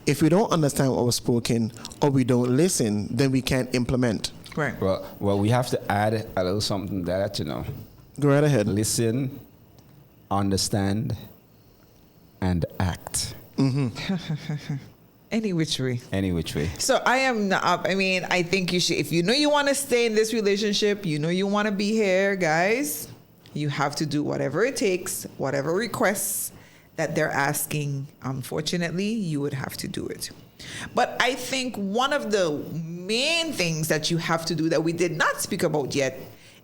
C: If we don't understand what was spoken or we don't listen, then we can't implement.
B: Right.
D: Well, we have to add a little something to that,
C: Go right ahead.
D: Listen, understand, and act.
B: Any which way.
D: Any which way.
B: So I am not, I mean, I think you should, if you know you want to stay in this relationship, you know you want to be here, guys, you have to do whatever it takes, whatever requests, that they're asking, unfortunately, you would have to do it. But I think one of the main things that you have to do that we did not speak about yet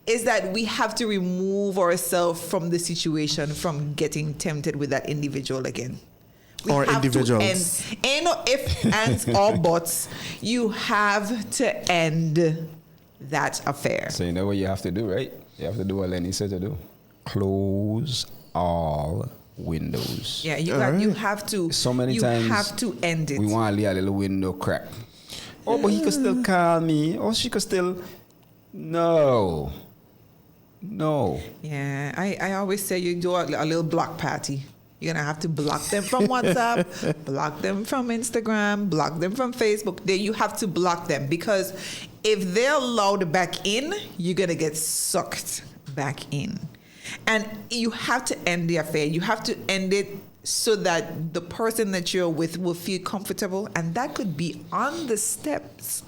B: is that we have to remove ourselves from the situation, from getting tempted with that individual again. We
C: Or
B: have
C: individuals.
B: To end, no if, ands, or buts. You have to end that affair.
D: So you know what you have to do, right? You have to do what Lenny said to do. Close all windows.
B: Yeah, you
C: Alright.
B: have to.
D: So many
B: you
D: times
B: have to end it.
D: We want to leave a little window crack. Oh, but he could still call me. Oh, she could still. No. No.
B: Yeah, I always say you do a little block party. You're going to have to block them from WhatsApp, block them from Instagram, block them from Facebook. Then you have to block them, because if they're allowed back in, you're going to get sucked back in. And you have to end the affair. You have to end it so that the person that you're with will feel comfortable. And that could be on the steps.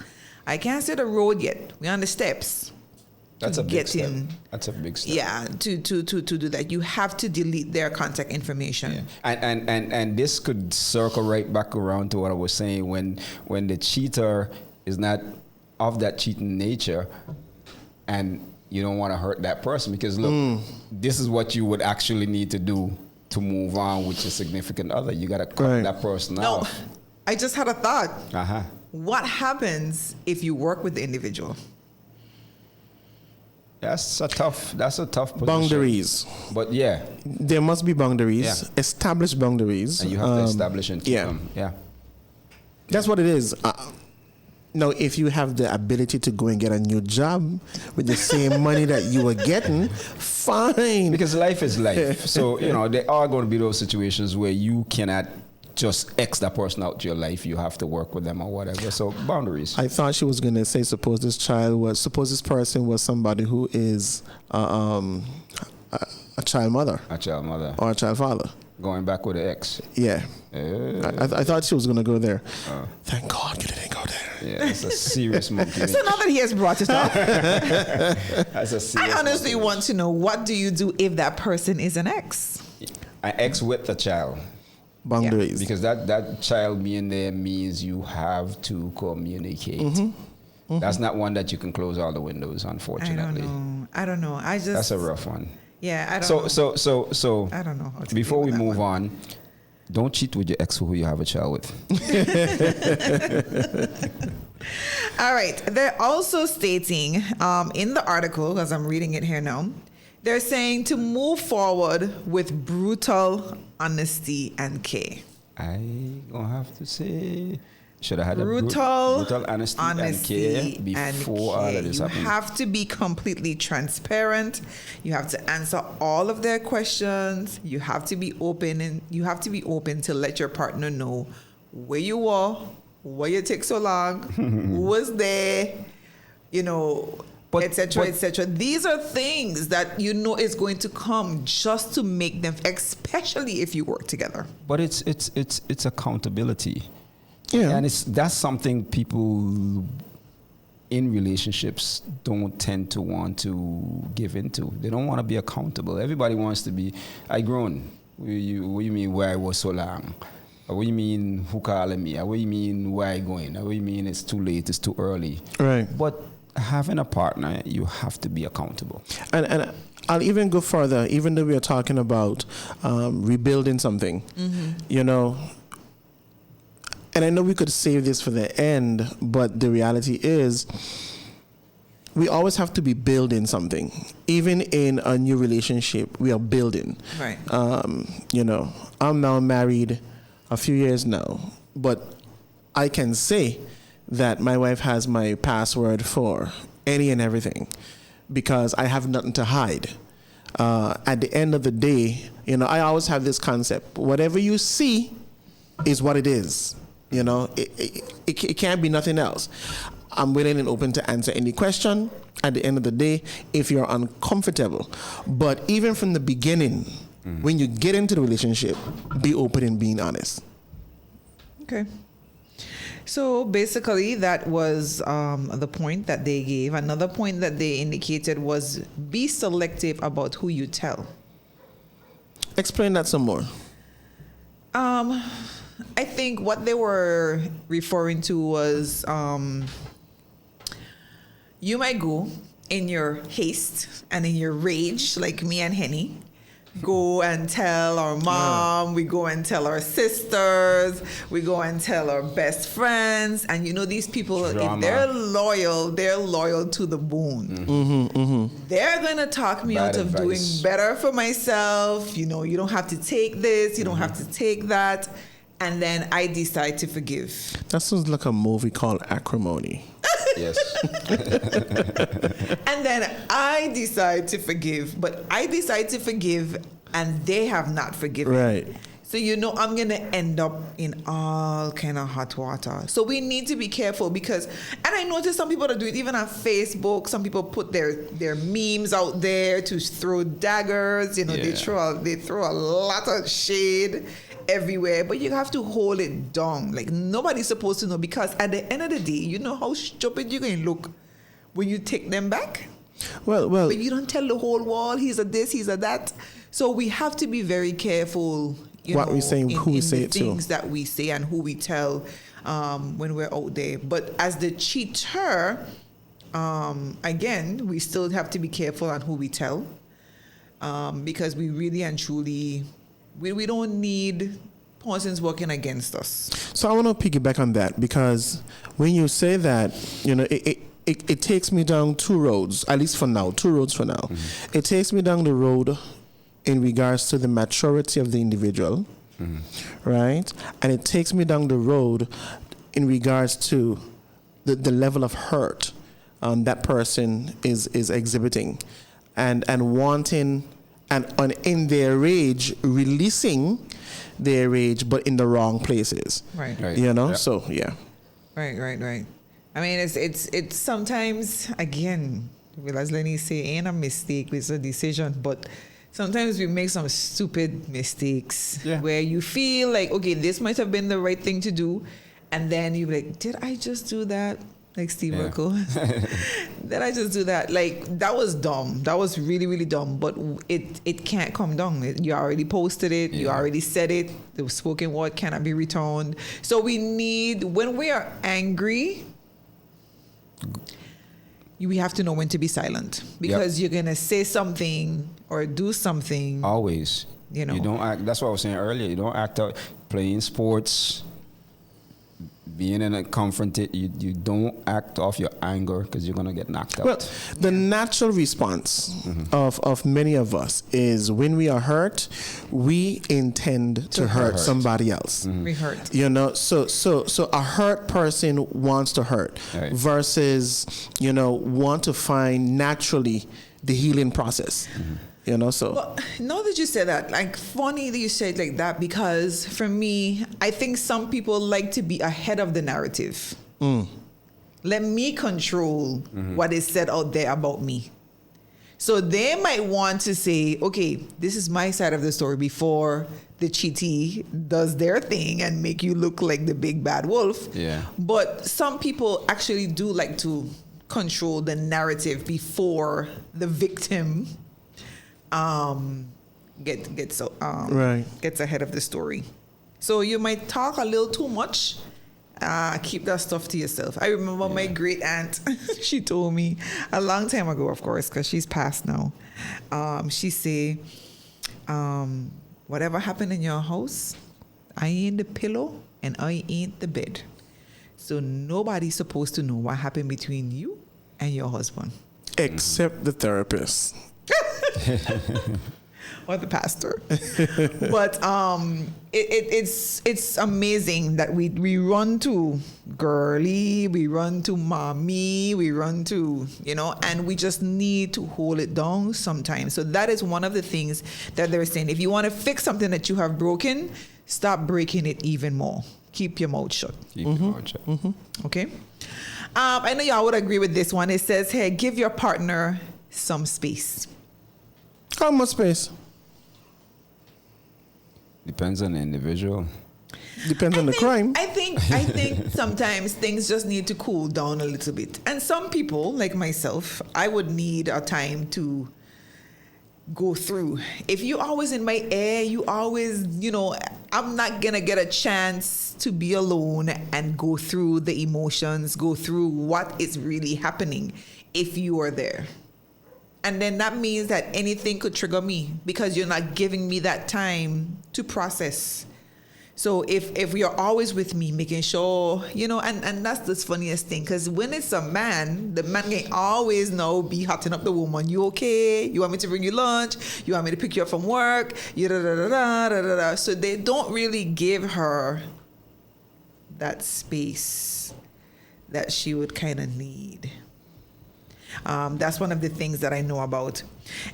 B: I can't say the road yet. We're on the steps.
D: That's a big
B: get
D: step.
B: in.
D: That's a big step.
B: Yeah, to do that. You have to delete their contact information.
D: Yeah. And this could circle right back around to what I was saying when the cheater is not of that cheating nature, and you don't want to hurt that person, because look, this is what you would actually need to do to move on with your significant other. You got to cut that person
B: No,
D: off.
B: I just had a thought.
D: Uh-huh.
B: What happens if you work with the individual?
D: That's a tough position.
C: Boundaries.
D: But yeah,
C: There must be boundaries.
D: Yeah.
C: Establish boundaries.
D: and you have to establish and keep
C: yeah.
D: them. Yeah.
C: That's what it is. Now, if you have the ability to go and get a new job with the same money that you were getting, fine.
D: Because life is life. So, there are going to be those situations where you cannot just X that person out your life. You have to work with them or whatever. So, boundaries.
C: I thought she was going to say, suppose this person was somebody who is a child mother
D: A child mother.
C: or a child father.
D: Going back with the ex.
C: Yeah. I thought she was going to go there. Thank God you didn't go there.
D: Yeah, it's a serious monkey.
B: So now that he has brought it up,
D: That's a serious
B: I honestly
D: monkey.
B: want to know, what do you do if that person is an ex?
D: An ex with the child.
C: Boundaries.
D: Because that child being there means you have to communicate. That's not one that you can close all the windows, unfortunately.
B: I don't know. I just.
D: That's a rough one.
B: Yeah, I don't know.
D: So
B: I don't know how to
D: before
B: deal
D: we
B: with that
D: move
B: one.
D: on, don't cheat with your ex who you have a child with.
B: All right. They're also stating in the article, as I'm reading it here now, they're saying to move forward with brutal honesty and care.
D: I gonna have to say, should have had
B: Brutal
D: brutal honesty and care before all of this
B: You
D: happened.
B: have to be completely transparent. You have to answer all of their questions. You have to be open, and you have to be open to let your partner know where you are, why you take so long, who was there, etc., etc. These are things that is going to come just to make them, especially if you work together.
D: But it's accountability.
C: Yeah.
D: And that's something people in relationships don't tend to want to give into. They don't want to be accountable. Everybody wants to be, I grown. What you mean where I was so long? What you mean who calling me? What you mean where I going? What you mean it's too late, it's too early?
C: Right.
D: But having a partner, you have to be accountable.
C: And I'll even go further, even though we are talking about rebuilding something, and I know we could save this for the end, but the reality is we always have to be building something. Even in a new relationship, we are building.
B: Right.
C: I'm now married a few years now, but I can say that my wife has my password for any and everything because I have nothing to hide. At the end of the day, I always have this concept. Whatever you see is what it is. It can't be nothing else. I'm willing and open to answer any question at the end of the day if you're uncomfortable. But even from the beginning, when you get into the relationship, be open and being honest.
B: Okay. So basically, that was the point that they gave. Another point that they indicated was be selective about who you tell.
C: Explain that some more.
B: I think what they were referring to was you might go in your haste and in your rage, like me and Henny, go and tell our mom, we go and tell our sisters, we go and tell our best friends. And you know, these people,
D: Drama.
B: if they're loyal to the bone. They're going to talk me
D: Bad
B: out of doing
D: advice.
B: better for myself. You know, you don't have to take this, you don't have to take that. And then I decide to forgive.
C: That sounds like a movie called Acrimony.
D: Yes.
B: And then I decide to forgive, but I decide to forgive and they have not forgiven.
C: Right.
B: So, you know, I'm going to end up in all kind of hot water. So we need to be careful because, and I notice some people that do it even on Facebook. Some people put their memes out there to throw daggers. You know, they
D: Yeah.
B: throw a lot of shade everywhere, but you have to hold it down. Like nobody's supposed to know because at the end of the day, you know how stupid you're going to look when you take them back.
C: Well,
B: But you don't tell the whole world he's a this, he's a that. So we have to be very careful.
C: What we say and who we say
B: the
C: it to.
B: things that we say and who we tell when we're out there. But as the cheater, again, we still have to be careful on who we tell because we really and truly, we don't need persons working against us.
C: So I want to piggyback on that because when you say that, you know, it takes me down two roads, at least for now, two roads for now. It takes me down the road in regards to the maturity of the individual, right? And it takes me down the road in regards to the level of hurt that person is exhibiting and wanting and in their rage, releasing their rage, but in the wrong places.
B: Right.
C: You know,
D: Yeah.
C: so yeah.
B: Right. I mean, it's sometimes, again, well, as Lenny say, ain't a mistake, it's a decision, but sometimes we make some stupid mistakes where you feel like, okay, this might have been the right thing to do, and then you're like, did I just do that? Like Steve Urkel. Did I just do that? Like, that was dumb. That was really, really dumb, but it can't come down. You already posted it. You already said it. The spoken word cannot be returned. So we need, when we are angry, we have to know when to be silent because you're going to say something or do something.
D: Always.
B: You know.
D: You don't act. That's what I was saying earlier. You don't act out playing sports, being in a confronted. You don't act off your anger because you're gonna get knocked out.
C: Well, the natural response of many of us is when we are hurt, we intend to hurt somebody else.
B: We hurt.
C: You know, so a hurt person wants to hurt
D: Right.
C: versus, you know, want to find naturally the healing process. You know, so
B: Well, now that you said that, like, funny that you say it like that, because for me, I think some people like to be ahead of the narrative. Let me control what is said out there about me. So they might want to say, okay, this is my side of the story before the cheatee does their thing and make you look like the big bad wolf.
D: Yeah.
B: But some people actually do like to control the narrative before the victim gets
C: Right.
B: gets ahead of the story. So you might talk a little too much. Keep that stuff to yourself. I remember my great aunt. She told me a long time ago, of course, because she's passed now. She say, "Whatever happened in your house, I ain't the pillow and I ain't the bed. So nobody's supposed to know what happened between you and your husband."
C: except the therapist.
B: Or the pastor. But it's amazing that we run to girly, we run to mommy, we run to, you know, and we just need to hold it down sometimes. So that is one of the things that they're saying. If you want to fix something that you have broken, stop breaking it even more. Keep your mouth shut.
D: Keep your mouth shut.
B: Okay? I know y'all would agree with this one. It says, hey, give your partner some space.
C: How much space?
D: Depends on the individual.
C: Depends on the crime.
B: I think sometimes things just need to cool down a little bit. And some people, like myself, I would need a time to go through. If you're always in my air, you always, you know, I'm not gonna get a chance to be alone and go through the emotions, go through what is really happening if you are there. And then that means that anything could trigger me because you're not giving me that time to process. So if you're always with me, making sure, and that's the funniest thing, because when it's a man, the man can always know, be hotting up the woman. You okay? You want me to bring you lunch? You want me to pick you up from work? You da da da da da da da. So they don't really give her that space that she would kind of need. That's one of the things that I know about.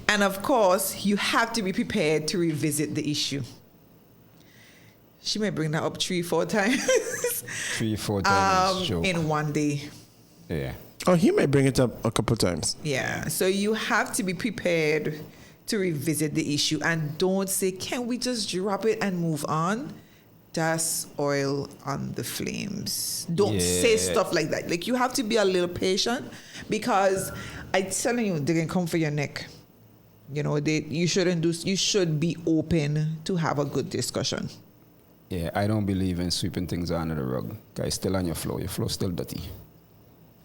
B: And of course, you have to be prepared to revisit the issue. She may bring that up 3-4 times.
D: 3-4 times
B: in one day.
D: Yeah.
C: Oh, he may bring it up a couple times.
B: Yeah. So you have to be prepared to revisit the issue and don't say, can we just drop it and move on? That's oil on the flames. Don't say stuff like that. Like, you have to be a little patient because I'm telling you, they can come for your neck. You should be open to have a good discussion.
D: Yeah, I don't believe in sweeping things under the rug. Guys, still on your floor. Your floor's still dirty.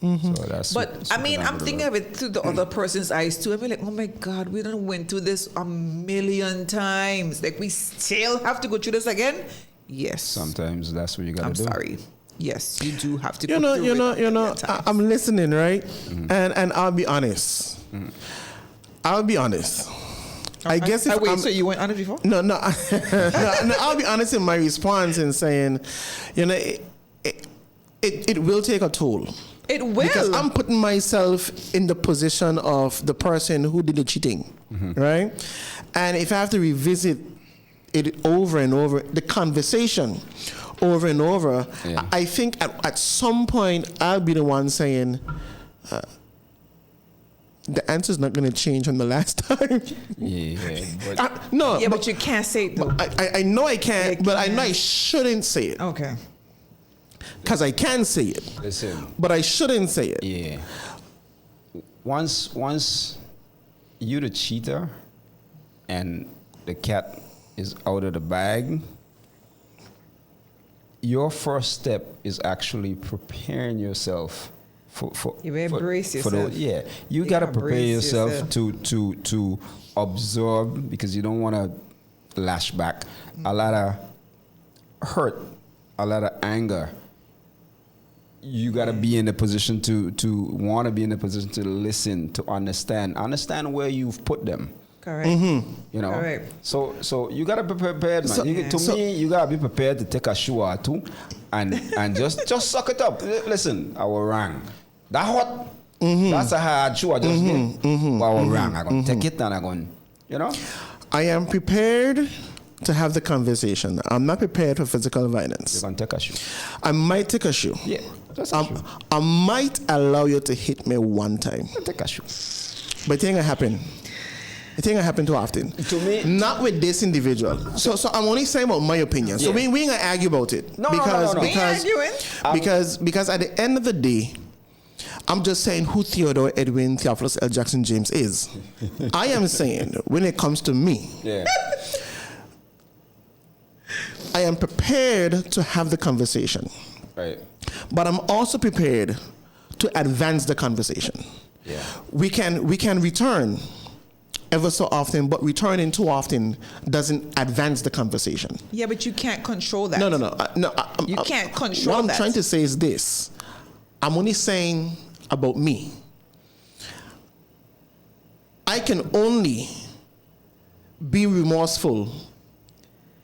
C: Mm-hmm.
D: So that's.
B: But I mean, I'm thinking of it through the other person's eyes too. I'm like, oh my God, we done went through this a million times. Like, we still have to go through this again. Yes.
D: Sometimes that's what you gotta do.
B: I'm sorry. Yes, you do have to.
C: I'm listening, right? Mm-hmm. And I'll be honest. Mm-hmm. I'll be honest. I guess if
B: wait, so you weren't honest before?
C: No, no, I'll be honest in my response in saying, it will take a toll.
B: It will.
C: Because I'm putting myself in the position of the person who did the cheating, right? And if I have to revisit it over and over, the conversation over and over, I think at some point I'll be the one saying, the answer's not going to change from the last time.
B: But you can't say it though.
C: I know I can't, but I know I shouldn't say it.
B: Okay.
C: Because I can say it.
D: Listen.
C: But I shouldn't say it.
D: Yeah. Once you the cheater and the cat is out of the bag, your first step is actually preparing yourself for
B: you embrace yourself.
D: You gotta prepare yourself to absorb, because you don't want to lash back. A lot of hurt, a lot of anger. You gotta be in the position to want to be in the position to listen, to understand where you've put them.
B: Correct.
C: Mm-hmm.
B: Correct.
D: So you gotta be prepared, man. You gotta be prepared to take a shower too, and just suck it up. Listen, I was wrong. That hot. Mm-hmm. That's a hard show I just did. But I was wrong. I'm gonna take it and I'm going.
C: I am prepared to have the conversation. I'm not prepared for physical violence.
D: You're gonna take a shoe.
C: I might take a shoe.
D: Yeah, just a shoe.
C: I might allow you to hit me one time.
D: Take a shoe.
C: But it ain't gonna happen. It ain't gonna happen too often.
D: To me,
C: not with this individual. So I'm only saying about my opinion. So we ain't gonna argue about it.
D: No.
C: Because at the end of the day, I'm just saying who Theodore Edwin Theophilus L. Jackson James is. I am saying when it comes to me, I am prepared to have the conversation.
D: Right.
C: But I'm also prepared to advance the conversation.
D: Yeah.
C: We can return ever so often, but returning too often doesn't advance the conversation.
B: Yeah, but you can't control that.
C: No.
B: You can't control
C: that. What I'm
B: that.
C: trying to say is this. I'm only saying about me. I can only be remorseful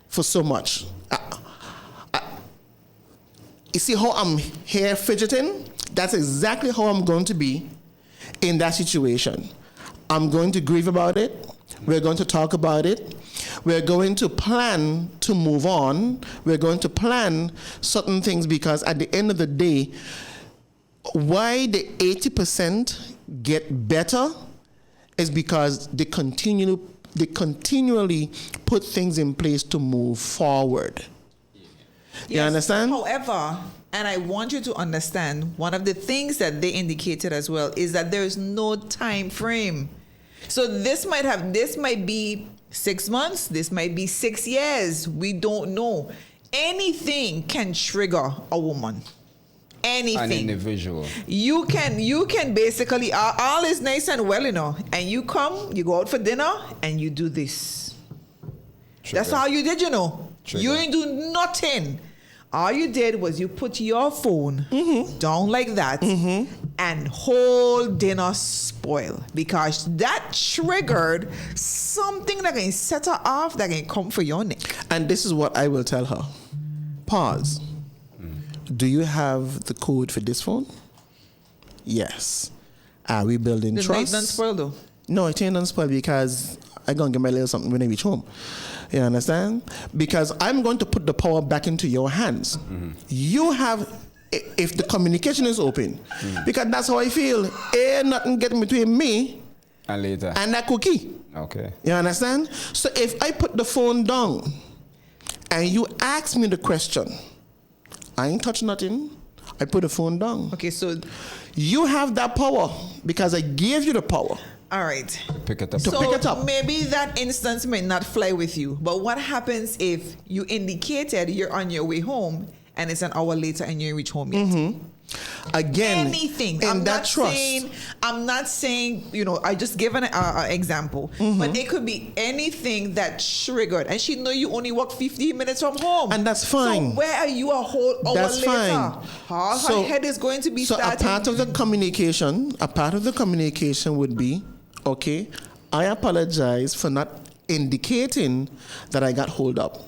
C: for so much. You see how I'm here fidgeting? That's exactly how I'm going to be in that situation. I'm going to grieve about it. We're going to talk about it. We're going to plan to move on. We're going to plan certain things, because at the end of the day, why the 80% get better is because they continually put things in place to move forward. You understand?
B: However, and I want you to understand, one of the things that they indicated as well is that there is no time frame. So this might be 6 months. This might be 6 years. We don't know. Anything can trigger a woman. Anything.
D: An individual.
B: You can basically, all is nice and well, and you go out for dinner and you do this.
D: Trigger.
B: That's all you did,
D: Trigger.
B: You ain't do nothing. All you did was you put your phone down like that and whole dinner spoil because that triggered something that can set her off that can come for your neck.
C: And this is what I will tell her. Pause. Do you have the code for this phone? Yes. Are we building
B: The
C: trust?
B: night done spoil though.
C: No, it ain't done spoil because I gonna get my little something when I reach home. You understand? Because I'm going to put the power back into your hands. You have, if the communication is open, because that's how I feel. Ain't nothing getting between me
D: And later.
C: and that cookie.
D: Okay.
C: You understand? So if I put the phone down and you ask me the question, I ain't touch nothing. I put the phone down.
B: Okay, so
C: You have that power because I gave you the power.
B: all right.
D: Pick it up.
C: To
B: So
C: pick it up.
B: maybe that instance may not fly with you. But what happens if you indicated you're on your way home and it's an hour later and you ain't reach home yet?
C: Again,
B: Anything.
C: in
B: I'm
C: that
B: not
C: trust.
B: saying, I just given an example, but it could be anything that triggered. And she know you only walk 15 minutes from home.
C: And that's fine.
B: So where are you a whole hour
C: That's
B: later?
C: fine.
B: Her
C: So-
B: head is going to be
C: So a
B: starting.
C: part of the communication would be, okay, I apologize for not indicating that I got hold up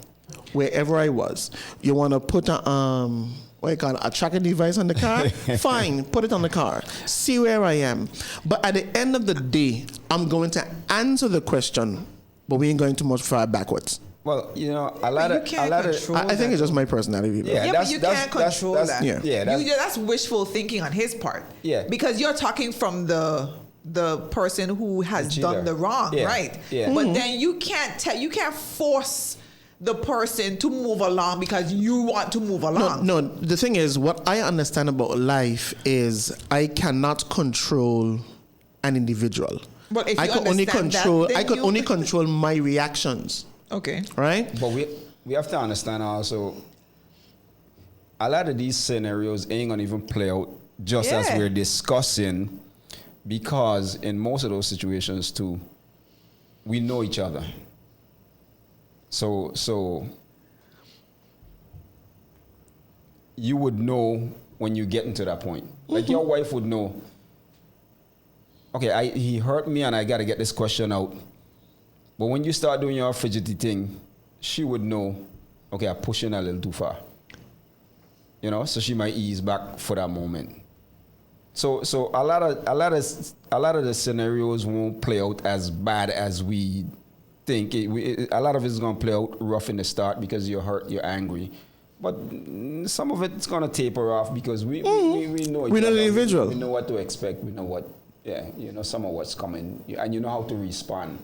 C: wherever I was. You want to put a tracking device on the car? Fine, put it on the car. See where I am. But at the end of the day, I'm going to answer the question, but we ain't going too much far backwards.
D: Well, a lot
B: But you
D: of,
B: can't
D: a lot of,
B: control
C: I think it's just my personality. though.
D: Yeah,
B: Yeah, but you can't control that.
C: Yeah.
D: Yeah,
B: That's wishful thinking on his part.
D: Yeah.
B: Because you're talking from the person who has
D: The
B: done
D: cheater.
B: the wrong,
D: Yeah.
B: right?
D: Yeah.
B: But then you can't force the person to move along because you want to move along.
C: No, the thing is, what I understand about life is I cannot control an individual.
B: But if
C: I
B: you
C: could only
B: understand that,
C: control.
B: then
C: I could
B: you-
C: only control my reactions.
B: Okay.
C: Right?
D: but we have to understand also, a lot of these scenarios ain't gonna even play out just as
B: Yeah.
D: we're discussing, because in most of those situations too, we know each other. So you would know when you get into that point. Like your wife would know, okay, he hurt me and I got to get this question out. But when you start doing your fidgety thing, she would know, okay, I'm pushing a little too far. So she might ease back for that moment. So a lot of the scenarios won't play out as bad as we think. A lot of it's gonna play out rough in the start because you're hurt, you're angry. But some of it's gonna taper off because we know each
C: We know the
D: other.
C: individual.
D: We know what to expect. We know what, some of what's coming, and you know how to respond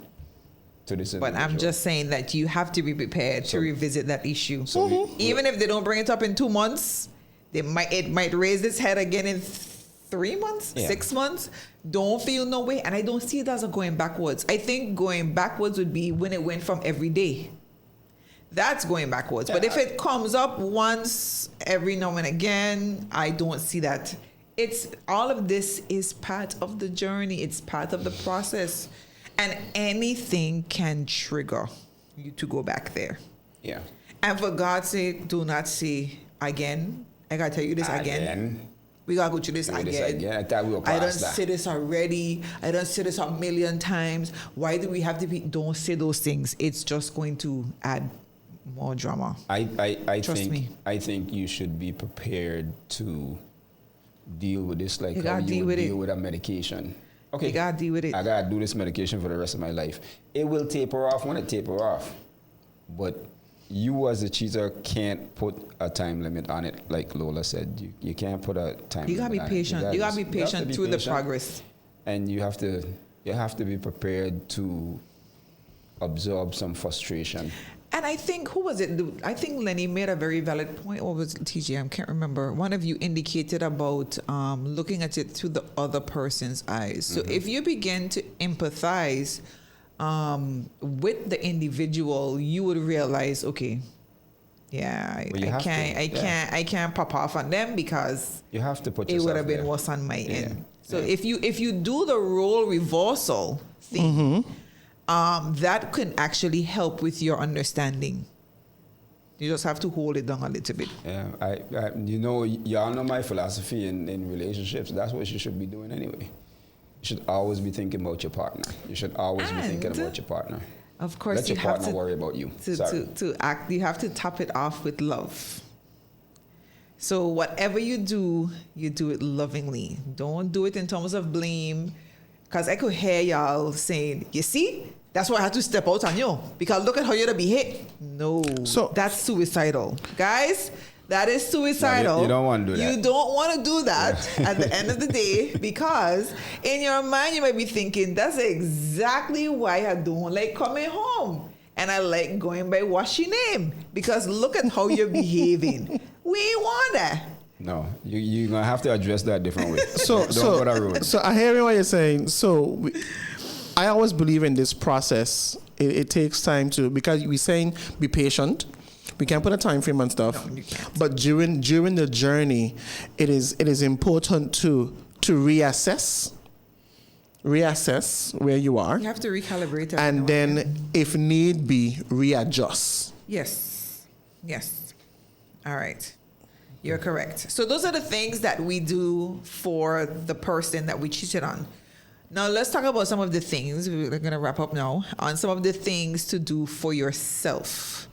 D: to this
B: But
D: individual.
B: I'm just saying that you have to be prepared to revisit that issue.
D: So we-
B: Even if they don't bring it up in 2 months, it might raise its head again in 3 months,
D: Yeah.
B: 6 months. Don't feel no way. And I don't see it as a going backwards. I think going backwards would be when it went from every day. That's going backwards. But if it comes up once every now and again, I don't see that. It's all of this is part of the journey. It's part of the process. And anything can trigger you to go back there.
D: Yeah.
B: And for God's sake, do not say again. I gotta tell you this again. We gotta go through this
D: Do this
B: again.
D: again. I thought we were
B: I
D: past
B: done
D: that.
B: say this already. I done say this a million times. Why do we have to be? Don't say those things. It's just going to add more drama.
D: I
B: Trust
D: think
B: me.
D: I think you should be prepared to deal with this like
B: You
D: how
B: gotta
D: you
B: deal
D: would
B: with it.
D: deal with a medication. Okay,
B: You gotta deal with it.
D: I gotta do this medication for the rest of my life. It will taper off when it taper off, but you as a cheater can't put a time limit on it. Like Lola said, you can't put a time.
B: You gotta be
D: limit on it.
B: patient. You gotta be
D: you have to
B: patient
D: be
B: through the
D: patient,
B: progress.
D: and you have to be prepared to absorb some frustration.
B: And I think, who was it? I think Lenny made a very valid point. Or was it TJ? I can't remember. One of you indicated about looking at it through the other person's eyes. So if you begin to empathize with the individual, you would realize, okay, yeah, I can't pop off on them because
D: You have to put
B: it
D: yourself
B: would have been
D: there.
B: worse on my end. So
D: Yeah.
B: if you do the role reversal thing, that can actually help with your understanding. You just have to hold it down a little bit.
D: Yeah, y'all know my philosophy in relationships. That's what you should be doing anyway. You should always be thinking about your partner. You should always be thinking
B: And,
D: about your partner.
B: Of course,
D: Let
B: you
D: your
B: have
D: partner
B: to
D: worry about you.
B: to act. You have to top it off with love. So whatever you do it lovingly. Don't do it in terms of blame. Because I could hear y'all saying, you see, that's why I had to step out on you. Because look at how you're behave. No,
C: So-
B: that's suicidal. Guys, that is suicidal.
D: you don't wanna do that.
B: You don't want to do that at the end of the day, because in your mind you might be thinking, that's exactly why I don't like coming home. And I like going by what's your name. Because look at how you're behaving. We ain't want that.
D: No, you're going to have to address that different way.
C: So,
D: Don't go that road.
C: so I hear what you're saying. So, I always believe in this process. It takes time because we're saying be patient. We can't put a time frame on stuff.
B: No, you can't.
C: But during the journey, it is important to reassess where you are,
B: You have to recalibrate. every
C: and
B: now
C: then, if need be, readjust.
B: Yes. Yes. All right. You're correct. So those are the things that we do for the person that we cheated on. Now let's talk about some of the things. We're going to wrap up now on some of the things to do for yourself.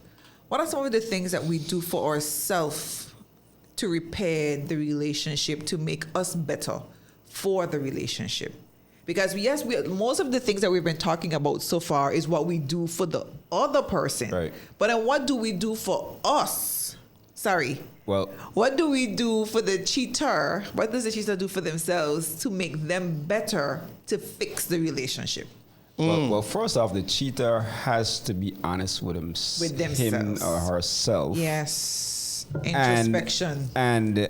B: What are some of the things that we do for ourselves to repair the relationship, to make us better for the relationship? Because most of the things that we've been talking about so far is what we do for the other person.
D: Right.
B: But then what do we do for us? Sorry.
D: Well,
B: What do we do for the cheater? What does the cheater do for themselves to make them better, to fix the relationship?
D: well, first off, the cheater has to be honest with him
B: themselves.
D: or herself.
B: Yes. Introspection.
D: And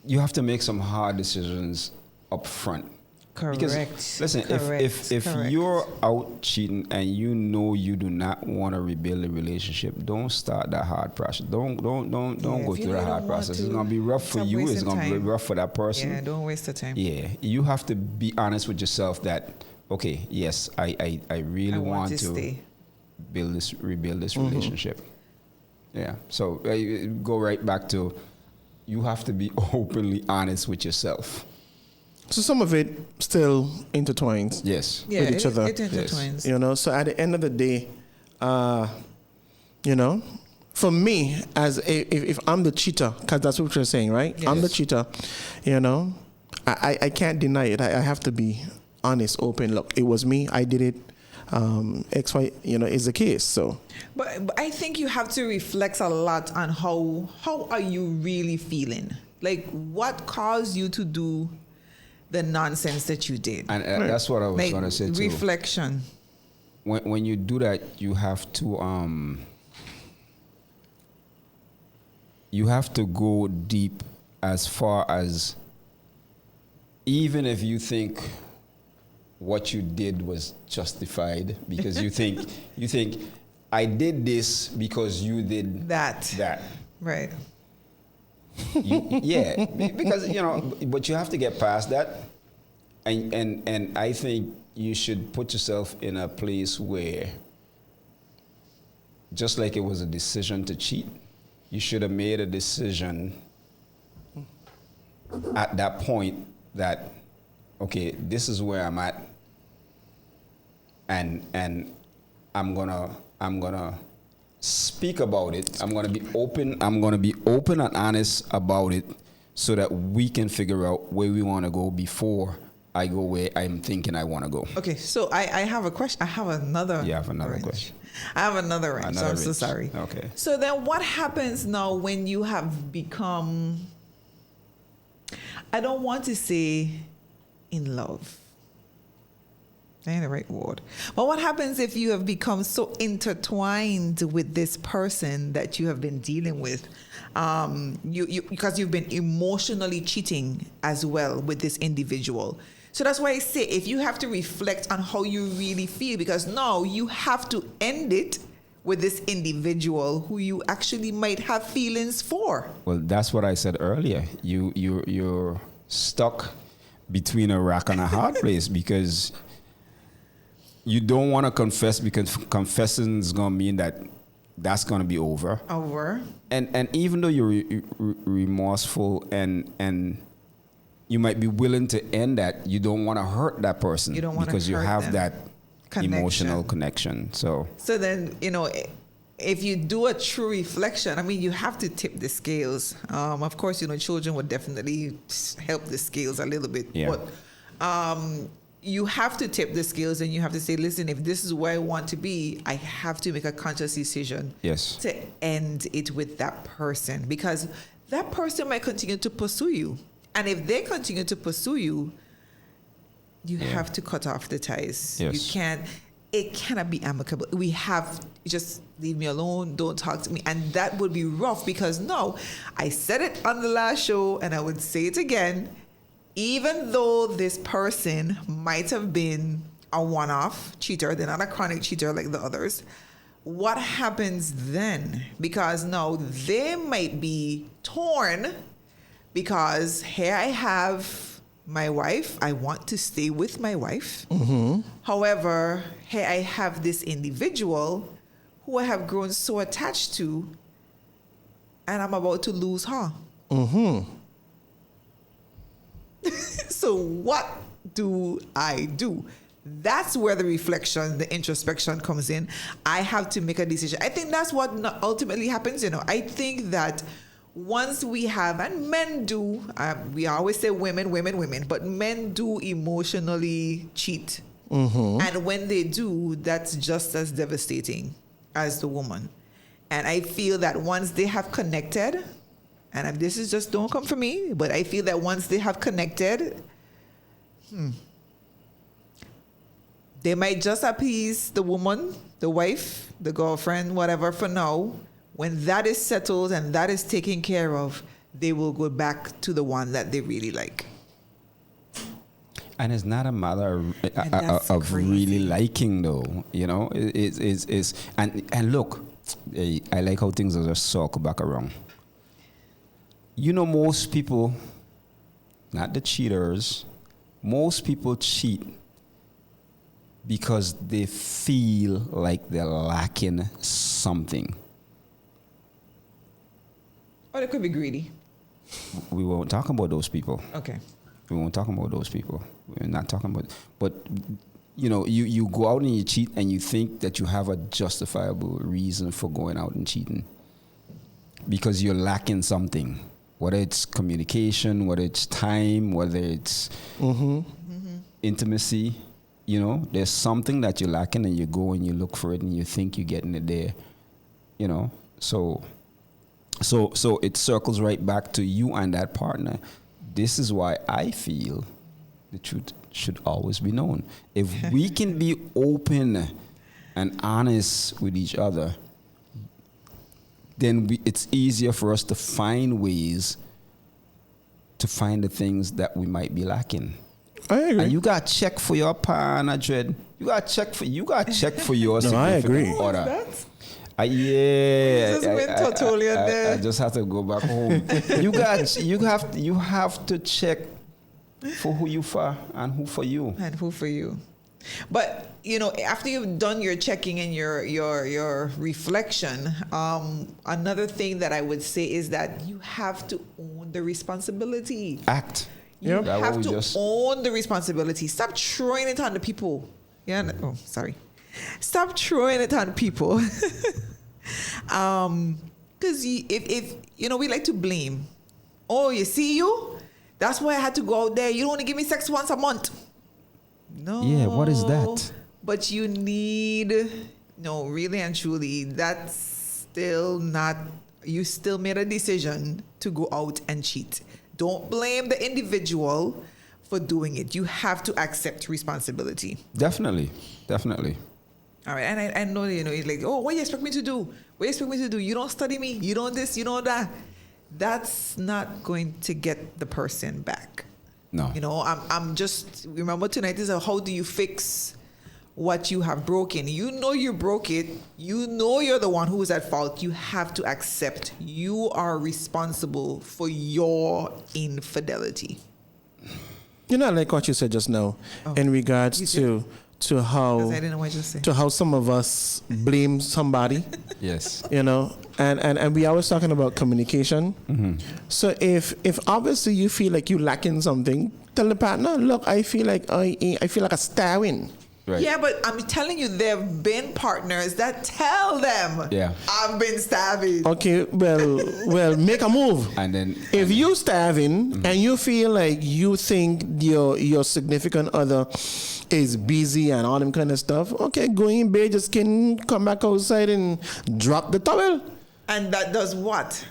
D: you have to make some hard decisions up front.
B: Correct.
D: Because listen,
B: Correct.
D: if
B: Correct.
D: you're out cheating and you know you do not want to rebuild a relationship, don't start that hard process. Don't go
B: if
D: through
B: you
D: that
B: really
D: hard
B: don't want
D: process. It's
B: to,
D: gonna be rough for
B: stop
D: you. It's
B: wasting
D: gonna be
B: time.
D: rough for that person.
B: Yeah, don't waste the time.
D: Yeah, you have to be honest with yourself that okay, yes, I really
B: I
D: want
B: to
D: to
B: stay.
D: rebuild this relationship. Yeah. So go right back to you have to be openly honest with yourself.
C: So some of it still intertwines.
D: Yes.
B: Yeah,
C: with each other.
B: it intertwines.
C: You know, so at the end of the day, you know, for me, if I'm the cheater, because that's what you're saying, right? I'm the
B: Yes.
C: cheater, you know, I can't deny it. I have to be honest, open. Look, it was me. I did it. X, Y, you know, is the case. So,
B: But I think you have to reflect a lot on how are you really feeling? Like, what caused you to do the nonsense that you did?
D: And that's what I was
B: Like,
D: gonna say too.
B: reflection.
D: When you do that, you have to go deep as far as even if you think what you did was justified because you think I did this because you did
B: That. Right.
D: Yeah, because but you have to get past that, and I think you should put yourself in a place where, just like it was a decision to cheat, you should have made a decision at that point that, okay, this is where I'm at, and I'm gonna speak about it. I'm gonna be open and honest about it, so that we can figure out where we want to go before I go where I'm thinking I want to go.
B: Okay, so I have a question. I have another.
D: You have another
B: wrench.
D: question.
B: I have another wrench. So
D: Another
B: I'm so
D: wrench.
B: sorry.
D: Okay.
B: So then, what happens now when you have become? I don't want to say in love. That ain't the right word. But what happens if you have become so intertwined with this person that you have been dealing with? You because you've been emotionally cheating as well with this individual. So that's why I say, if you have to reflect on how you really feel, because now you have to end it with this individual who you actually might have feelings for.
D: Well, that's what I said earlier. You're stuck between a rock and a hard place because you don't want to confess, because confessing is going to mean that that's going to be over. And even though you're remorseful and you might be willing to end that, you don't want to hurt that person, because you have that emotional connection. So
B: then, if you do a true reflection, I mean, you have to tip the scales. Of course, children would definitely help the scales a little bit.
D: Yeah.
B: But you have to tip the scales, and you have to say, listen, if this is where I want to be, I have to make a conscious decision to end it with that person, because that person might continue to pursue you. And if they continue to pursue you, you have to cut off the ties.
D: Yes.
B: It cannot be amicable. We have, just leave me alone, don't talk to me. And that would be rough, because I said it on the last show and I would say it again. Even though this person might have been a one-off cheater, they're not a chronic cheater like the others, what happens then? Because now they might be torn, because here I have my wife. I want to stay with my wife.
C: Mm-hmm.
B: However, here I have this individual who I have grown so attached to, and I'm about to lose her.
C: Mm-hmm.
B: So what do I do? That's where the reflection, the introspection comes in. I have to make a decision. I think that's what ultimately happens. I think that once we have, and men do, we always say women, but men do emotionally cheat.
C: Mm-hmm.
B: And when they do, that's just as devastating as the woman. And I feel that once they have connected, and this is just, don't come for me, but I feel that once they have connected, they might just appease the woman, the wife, the girlfriend, whatever for now. When that is settled and that is taken care of, they will go back to the one that they really like.
D: And it's not a matter of really liking, though. It's and look, I like how things are just circle back around. Most people, not the cheaters, most people cheat because they feel like they're lacking something.
B: Or they could be greedy.
D: We won't talk about those people.
B: Okay.
D: We won't talk about those people. We're not talking about. But you go out and you cheat, and you think that you have a justifiable reason for going out and cheating because you're lacking something, whether it's communication, whether it's time, whether it's intimacy. There's something that you're lacking, and you go and you look for it, and you think you're getting it there. So it circles right back to you and that partner. This is why I feel the truth should always be known. If we can be open and honest with each other, then it's easier for us to find ways to find the things that we might be lacking.
C: I agree.
D: And you got to check for your partner, Dread. You got to check for your
C: No, I agree.
D: Other. Yeah,
B: Just went totally on there.
D: I just have to go back home. You have to check for who you for and who for you.
B: And who for you. But after you've done your checking and your reflection, another thing that I would say is that you have to own the responsibility.
D: Act.
B: You have to own the responsibility. Stop throwing it on the people. Stop throwing it on people. Because if we like to blame. Oh, you see you? That's why I had to go out there. You don't want to give me sex once a month. No.
D: Yeah, what is that?
B: But you need, really and truly, that's still not, you still made a decision to go out and cheat. Don't blame the individual for doing it. You have to accept responsibility.
D: Definitely.
B: All right, and I know, it's like, oh, what do you expect me to do? What do you expect me to do? You don't study me. You don't this, you don't that. That's not going to get the person back.
D: No.
B: You know, I'm just, remember tonight is a how do you fix what you have broken? You know you broke it. You know you're the one who is at fault. You have to accept you are responsible for your infidelity.
C: You know, like what you said just now in regards to how
B: 'Cause I didn't know what you said.
C: to how some of us blame somebody.
D: Yes.
C: You know, and we always talking about communication. So if obviously you feel like you lacking something, tell the partner, look, I feel like I feel like a starving.
D: Right.
B: Yeah, but I'm telling you, there have been partners that tell them,
D: Yeah.
B: I've been starving.
C: Okay, well, make a move.
D: And then
C: If you starving and you feel like you think your significant other is busy and all them kind of stuff, okay, go in bed, just can come back outside and drop the towel.
B: And that does what?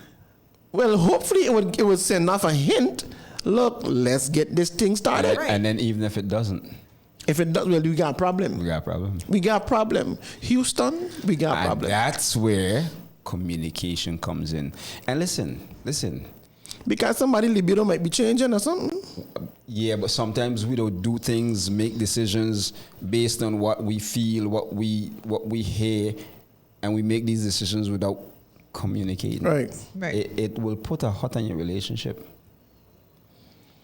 C: Well, hopefully it would send off a hint. Look, let's get this thing started.
D: and then even if it doesn't,
C: If it does, well, we got a problem.
D: we got a problem.
C: We got a problem. Houston, we got a
D: And
C: problem.
D: that's where communication comes in. And listen.
C: Because somebody libido might be changing or something.
D: Yeah, but sometimes we don't do things, make decisions based on what we feel, what we hear, and we make these decisions without communicating.
C: Right.
B: Right.
D: It will put a hurt on your relationship.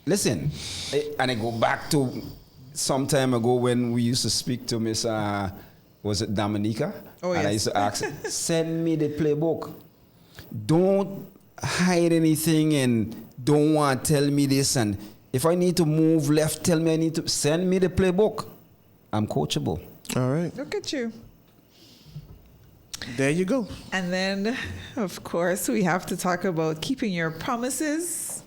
D: Listen, and I go back to some time ago when we used to speak to Miss, was it Dominica?
B: Oh,
D: and I
B: yes.
D: used to ask, send me the playbook. Don't hide anything and don't want to tell me this. And if I need to move left, tell me I need to. Send me the playbook. I'm coachable.
C: All right.
B: Look at you.
C: There you go.
B: And then, of course, we have to talk about keeping your promises.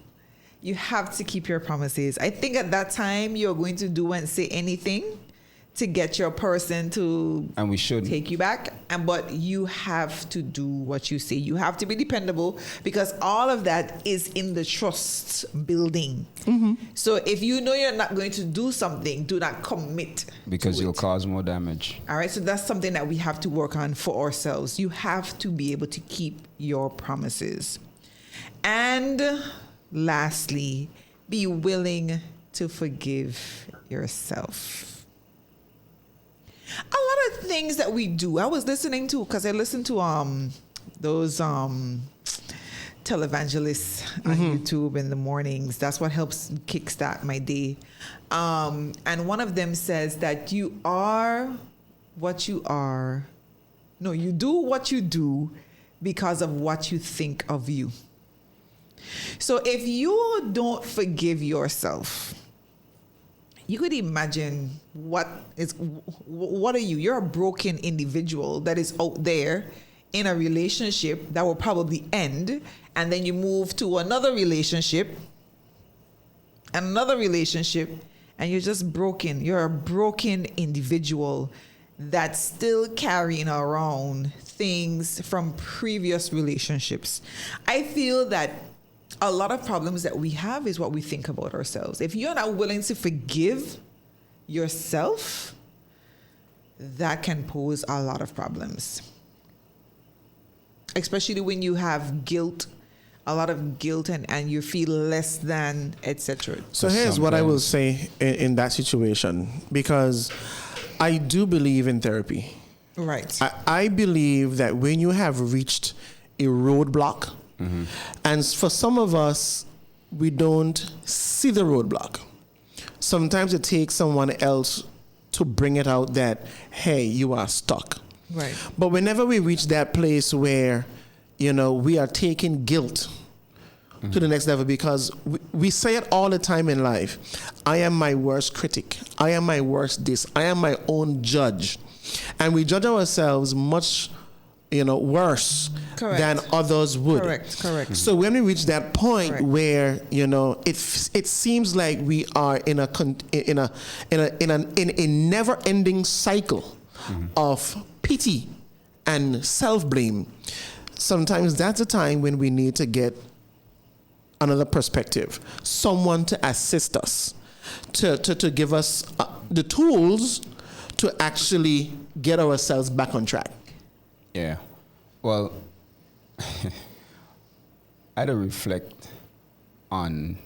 B: You have to keep your promises. I think at that time, you're going to do and say anything to get your person to
D: And we should.
B: take you back. But you have to do what you say. You have to be dependable because all of that is in the trust building. So if you know you're not going to do something, do not commit.
D: Because
B: to
D: you'll
B: it.
D: cause more damage.
B: All right, so that's something that we have to work on for ourselves. You have to be able to keep your promises. And lastly, be willing to forgive yourself. A lot of things that we do, I was listening to, because I listened to those televangelists on YouTube in the mornings. That's what helps kickstart my day. And one of them says that you are what you are. No, you do what you do because of what you think of you. So if you don't forgive yourself, you could imagine what are you? You're a broken individual that is out there in a relationship that will probably end, and then you move to another relationship, and you're just broken. You're a broken individual that's still carrying around things from previous relationships. I feel that a lot of problems that we have is what we think about ourselves. If you're not willing to forgive yourself, that can pose a lot of problems. Especially when you have guilt, a lot of guilt, and you feel less than, etc.
C: So here's what I will say in that situation, because I do believe in therapy.
B: Right.
C: I believe that when you have reached a roadblock, and for some of us, we don't see the roadblock. Sometimes it takes someone else to bring it out that, hey, you are stuck.
B: Right.
C: But whenever we reach that place where, we are taking guilt to the next level, because we say it all the time in life. I am my worst critic. I am my worst this. I am my own judge. And we judge ourselves much, worse
B: Correct.
C: than others would.
B: Correct.
C: So when we reach that point
B: Correct.
C: where it seems like we are in a never-ending cycle of pity and self-blame, sometimes that's a time when we need to get another perspective, someone to assist us, to give us the tools to actually get ourselves back on track.
D: Yeah. Well, I had to reflect on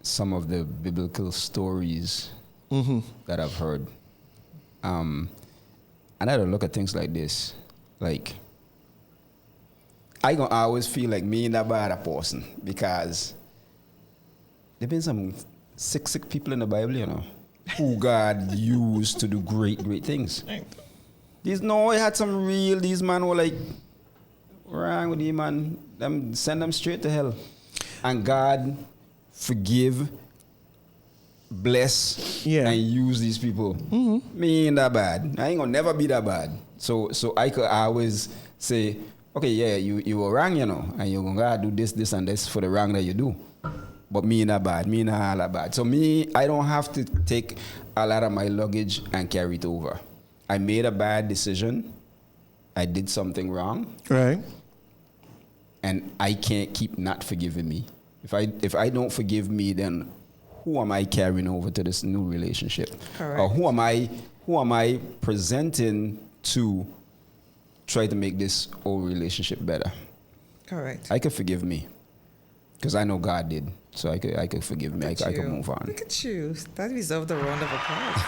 D: some of the biblical stories that I've heard. And I had to look at things like this. Like, I always feel like me and that bad person because there been some sick people in the Bible, you know, who God used to do great things. He had some these man were like, wrong with him, man. Send them straight to hell. And God forgive, bless, and use these people. Me ain't that bad. I ain't gonna never be that bad. So I could always say, okay, yeah, you were wrong, you know, and you're gonna do this, and this for the wrong that you do. But me not bad. Me not all that bad. So I don't have to take a lot of my luggage and carry it over. I made a bad decision. I did something wrong.
C: Right.
D: And I can't keep not forgiving me. If I don't forgive me, then who am I carrying over to this new relationship?
B: Correct.
D: Or who am I presenting to try to make this old relationship better?
B: Correct.
D: I could forgive me because I know God did. So I could forgive me. I could move on.
B: Look at you. That deserves a round of applause.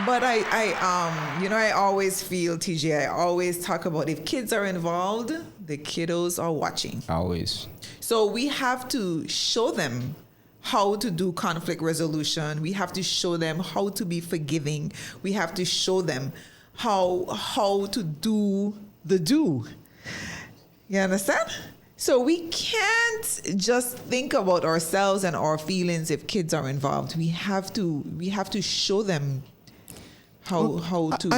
B: But I always feel, TJ, I always talk about if kids are involved, the kiddos are watching.
D: Always.
B: So we have to show them how to do conflict resolution. We have to show them how to be forgiving. We have to show them how to do the do. You understand? So we can't just think about ourselves and our feelings if kids are involved. We have to show them how to.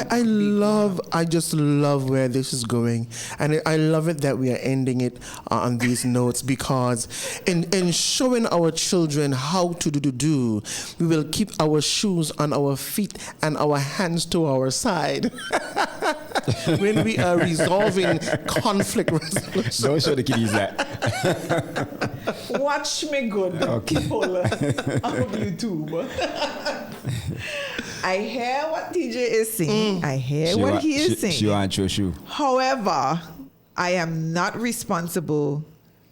C: I just love where this is going, and I love it that we are ending it on these notes, because in showing our children how to do, we will keep our shoes on our feet and our hands to our side when we are resolving conflict resolution.
D: Don't show the kiddies that.
B: Watch me good, people on YouTube. I hear what TJ is saying. I hear what he is saying.
D: She wants your shoe.
B: However, I am not responsible.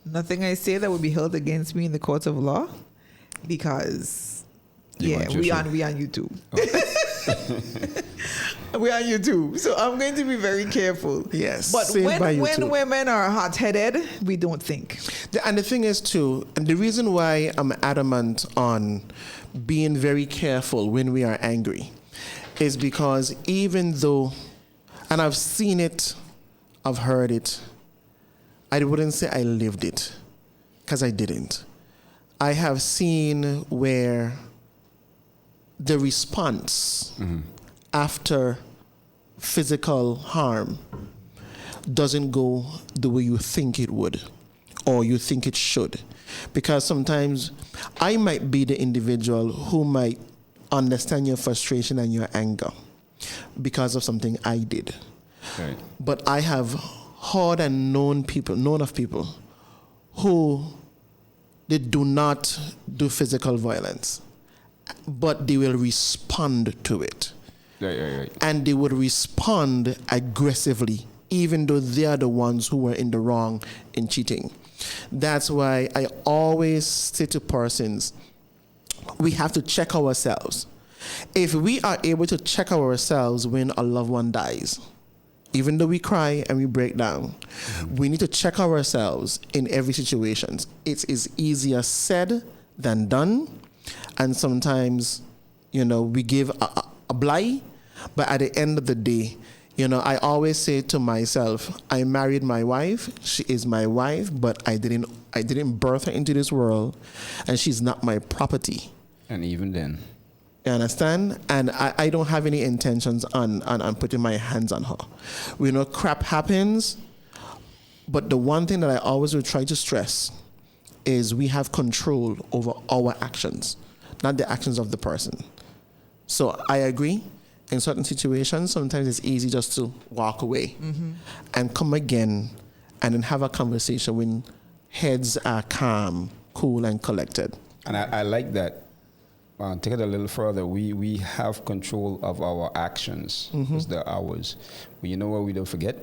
B: Nothing I say that will be held against me in the court of law, because we on YouTube. We're on YouTube, so I'm going to be very careful.
C: Yes,
B: but when women are hot-headed, we don't think.
C: And the thing is too, and the reason why I'm adamant on being very careful when we are angry is because even though, and I've seen it, I've heard it, I wouldn't say I lived it, because I didn't. I have seen where the response after physical harm doesn't go the way you think it would or you think it should. Because sometimes I might be the individual who might understand your frustration and your anger because of something I did.
D: Right.
C: But I have heard and known of people who they do not do physical violence, but they will respond to it.
D: Right.
C: And they would respond aggressively, even though they are the ones who were in the wrong in cheating. That's why I always say to persons, we have to check ourselves. If we are able to check ourselves when a loved one dies, even though we cry and we break down, we need to check ourselves in every situation. It is easier said than done. And sometimes, we give a blie, but at the end of the day, I always say to myself, I married my wife. She is my wife, but I didn't birth her into this world, and she's not my property.
D: And even then.
C: You understand? And I don't have any intentions on putting my hands on her. Crap happens, but the one thing that I always will try to stress is we have control over our actions, not the actions of the person. So I agree. In certain situations, sometimes it's easy just to walk away and come again and then have a conversation when heads are calm, cool, and collected.
D: And I like that. Take it a little further. We have control of our actions because they're ours. But you know what we don't forget?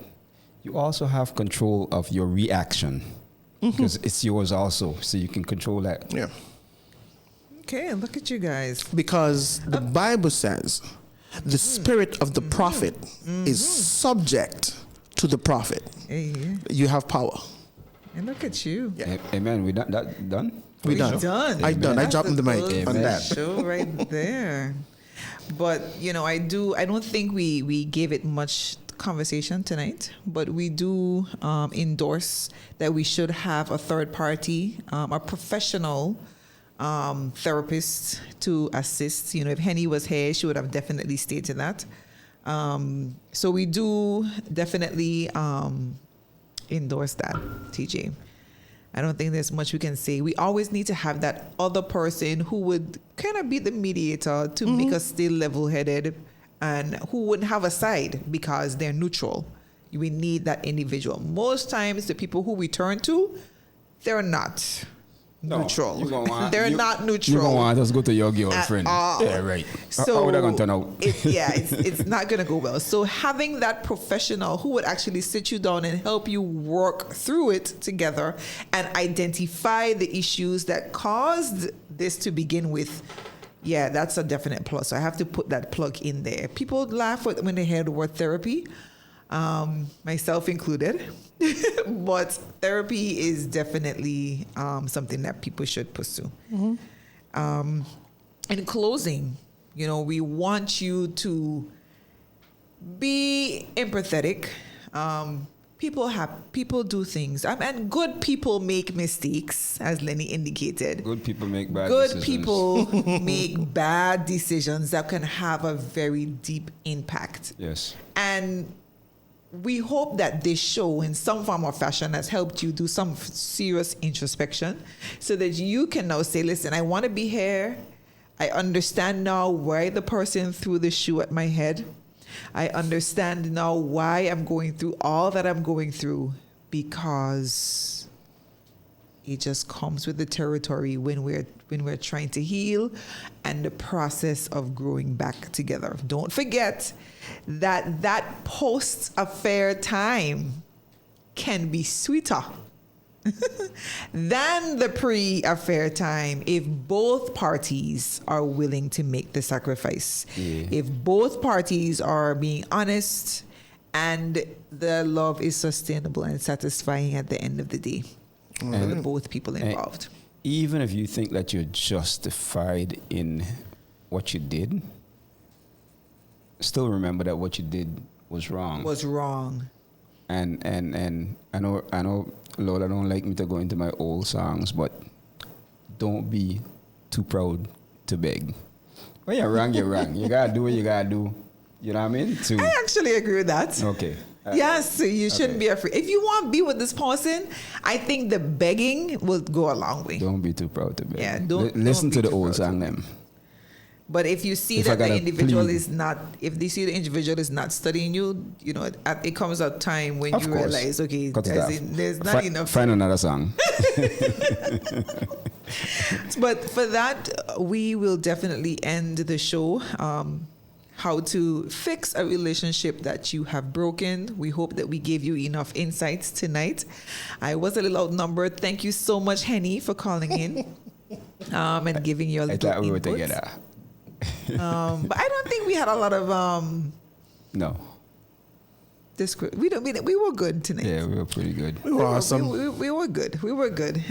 D: You also have control of your reaction. because it's yours also, so you can control that.
C: Yeah.
B: Okay, look at you guys.
C: Because the Bible says the spirit of the prophet is subject to the prophet.
B: Hey,
C: You have power.
B: and look at you.
D: Amen. We done?
C: We done.
B: Done.
C: I done. I dropped the mic
B: That's
C: on
B: the
C: that.
B: show right there. But I don't think we gave it much conversation tonight, but we do endorse that we should have a third party, a professional therapist to assist. If Henny was here, she would have definitely stated that. So we do definitely endorse that, TJ. I don't think there's much we can say. We always need to have that other person who would kind of be the mediator to make us stay level-headed, and who wouldn't have a side because they're neutral. We need that individual. Most times, the people who we turn to, they're not neutral. They're not neutral.
D: You don't want us to go to your girlfriend.
B: all.
D: Yeah, right.
B: So
D: how would that going to turn out?
B: it's not going to go well. So having that professional who would actually sit you down and help you work through it together and identify the issues that caused this to begin with, yeah, that's a definite plus. So I have to put that plug in there. People laugh when they hear the word therapy, myself included. But therapy is definitely something that people should pursue. In closing, we want you to be empathetic. People do things, and good people make mistakes, as Lenny indicated.
D: Good people make bad
B: Good
D: decisions.
B: people make bad decisions that can have a very deep impact.
D: Yes.
B: And we hope that this show, in some form or fashion, has helped you do some serious introspection so that you can now say, listen, I want to be here. I understand now why the person threw the shoe at my head. I understand now why I'm going through all that I'm going through, because it just comes with the territory when we're trying to heal and the process of growing back together. Don't forget that post-affair time can be sweeter than the pre-affair time if both parties are willing to make the sacrifice.
D: Yeah.
B: If both parties are being honest and the love is sustainable and satisfying at the end of the day for both people involved.
D: Even if you think that you're justified in what you did, still remember that what you did was wrong.
B: Was wrong.
D: And I know Lola don't like me to go into my old songs, but don't be too proud to beg. When you're wrong, you're wrong. You gotta do what you gotta do. You know what I mean?
B: I actually agree with that.
D: Okay.
B: Yes, you shouldn't be afraid. If you want to be with this person, I think the begging will go a long way.
D: Don't be too proud to beg.
B: Yeah,
D: listen
B: don't be
D: to the
B: too
D: old
B: proud
D: song
B: to
D: them.
B: But if you see
D: If I
B: that the
D: gotta
B: individual
D: plead.
B: is not, if they see the individual is not studying you, it comes a time when
D: Of
B: you
D: course.
B: realize, okay,
D: Cut it off.
B: there's not enough.
D: Find another song.
B: But for that, we will definitely end the show. How to fix a relationship that you have broken. We hope that we gave you enough insights tonight. I was a little outnumbered. Thank you so much, Henny, for calling in and giving your
D: I
B: little
D: thought we were
B: inputs.
D: together.
B: But I don't think we had a lot of
D: No.
B: we were good tonight.
D: Yeah, we were pretty good.
C: We were awesome.
B: We were good. We were good.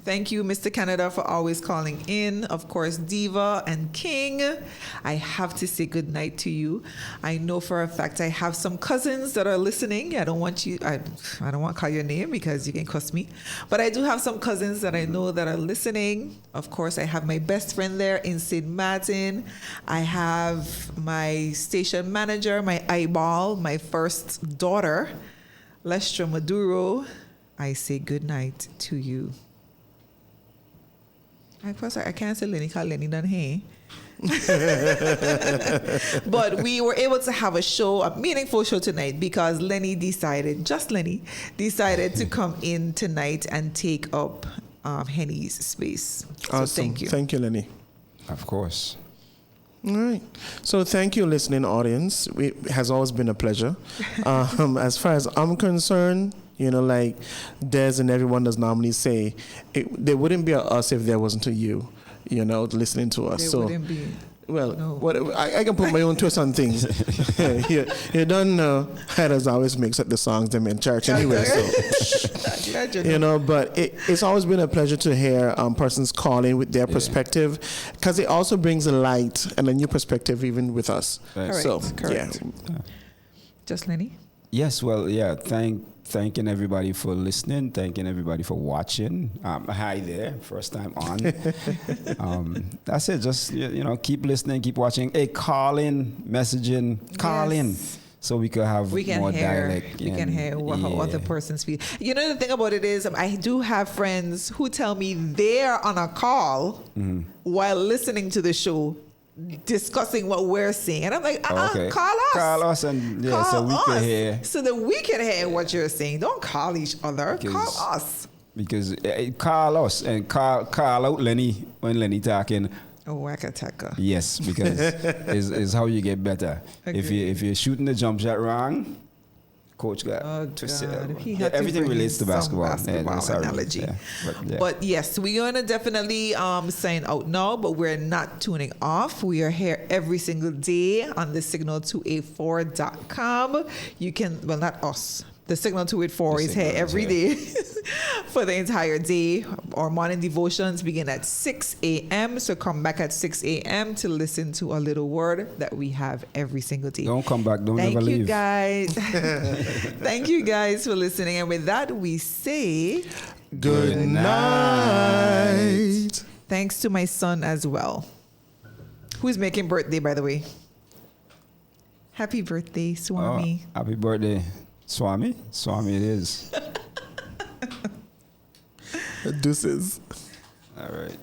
B: Thank you, Mr. Canada, for always calling in. Of course, Diva and King. I have to say good night to you. I know for a fact I have some cousins that are listening. I don't want to call your name because you can cuss me. But I do have some cousins that I know that are listening. Of course, I have my best friend there in St. Martin. I have my station manager, my eyeball, my first daughter, Lestra Maduro. I say good night to you. I can't say Lenny because Lenny done hey. But we were able to have a meaningful show tonight because Lenny decided to come in tonight and take up Henny's space. So
C: Awesome.
B: thank you.
C: Thank you, Lenny.
D: Of course.
C: All right. So thank you, listening audience. It has always been a pleasure. As far as I'm concerned, You know, like Des and everyone does normally say, there wouldn't be us if there wasn't a you, you know, listening to us.
B: There wouldn't be.
C: Well,
B: No.
C: what, I can put my own twist on things. you don't know how does always mix up the songs them in church anyway. So, you know, but it's always been a pleasure to hear persons call in with their perspective, because it also brings a light and a new perspective even with us.
D: Right.
B: Correct,
C: So,
B: correct.
C: yeah.
B: Just Lenny?
D: Yes, well, yeah. Thanking everybody for listening. Thanking everybody for watching. Hi there, first time on. That's it. Just you know, keep listening, keep watching. Hey, call in, messaging, call in, so we could have more dialect.
B: We can hear how other persons feel. You know, the thing about it is, I do have friends who tell me they're on a call while listening to the show, discussing what we're seeing, and I'm like, call us,
D: and
B: call
D: so we can hear,
B: so that we can hear what you're saying. Don't call each other, call us.
D: Because call us and call out Lenny when Lenny talking.
B: Oh, Wakataka.
D: Yes, because is how you get better. If you're shooting the jump shot wrong, coach got twisted. Everything relates to basketball. That's
B: analogy. But yes, we're gonna definitely sign out now, but we're not tuning off. We are here every single day on the signal284.com. You can, well, not us. The Signal 284 is here every day for the entire day. Our morning devotions begin at 6 a.m. So come back at 6 a.m. to listen to a little word that we have every single day.
D: Don't come back. Don't ever leave.
B: Thank you, guys. Thank you, guys, for listening. And with that, we say
C: good night.
B: Thanks to my son as well, who's making birthday, by the way. Happy birthday, Swami.
D: Oh, happy birthday. Swami it is.
C: Deuces.
D: All right.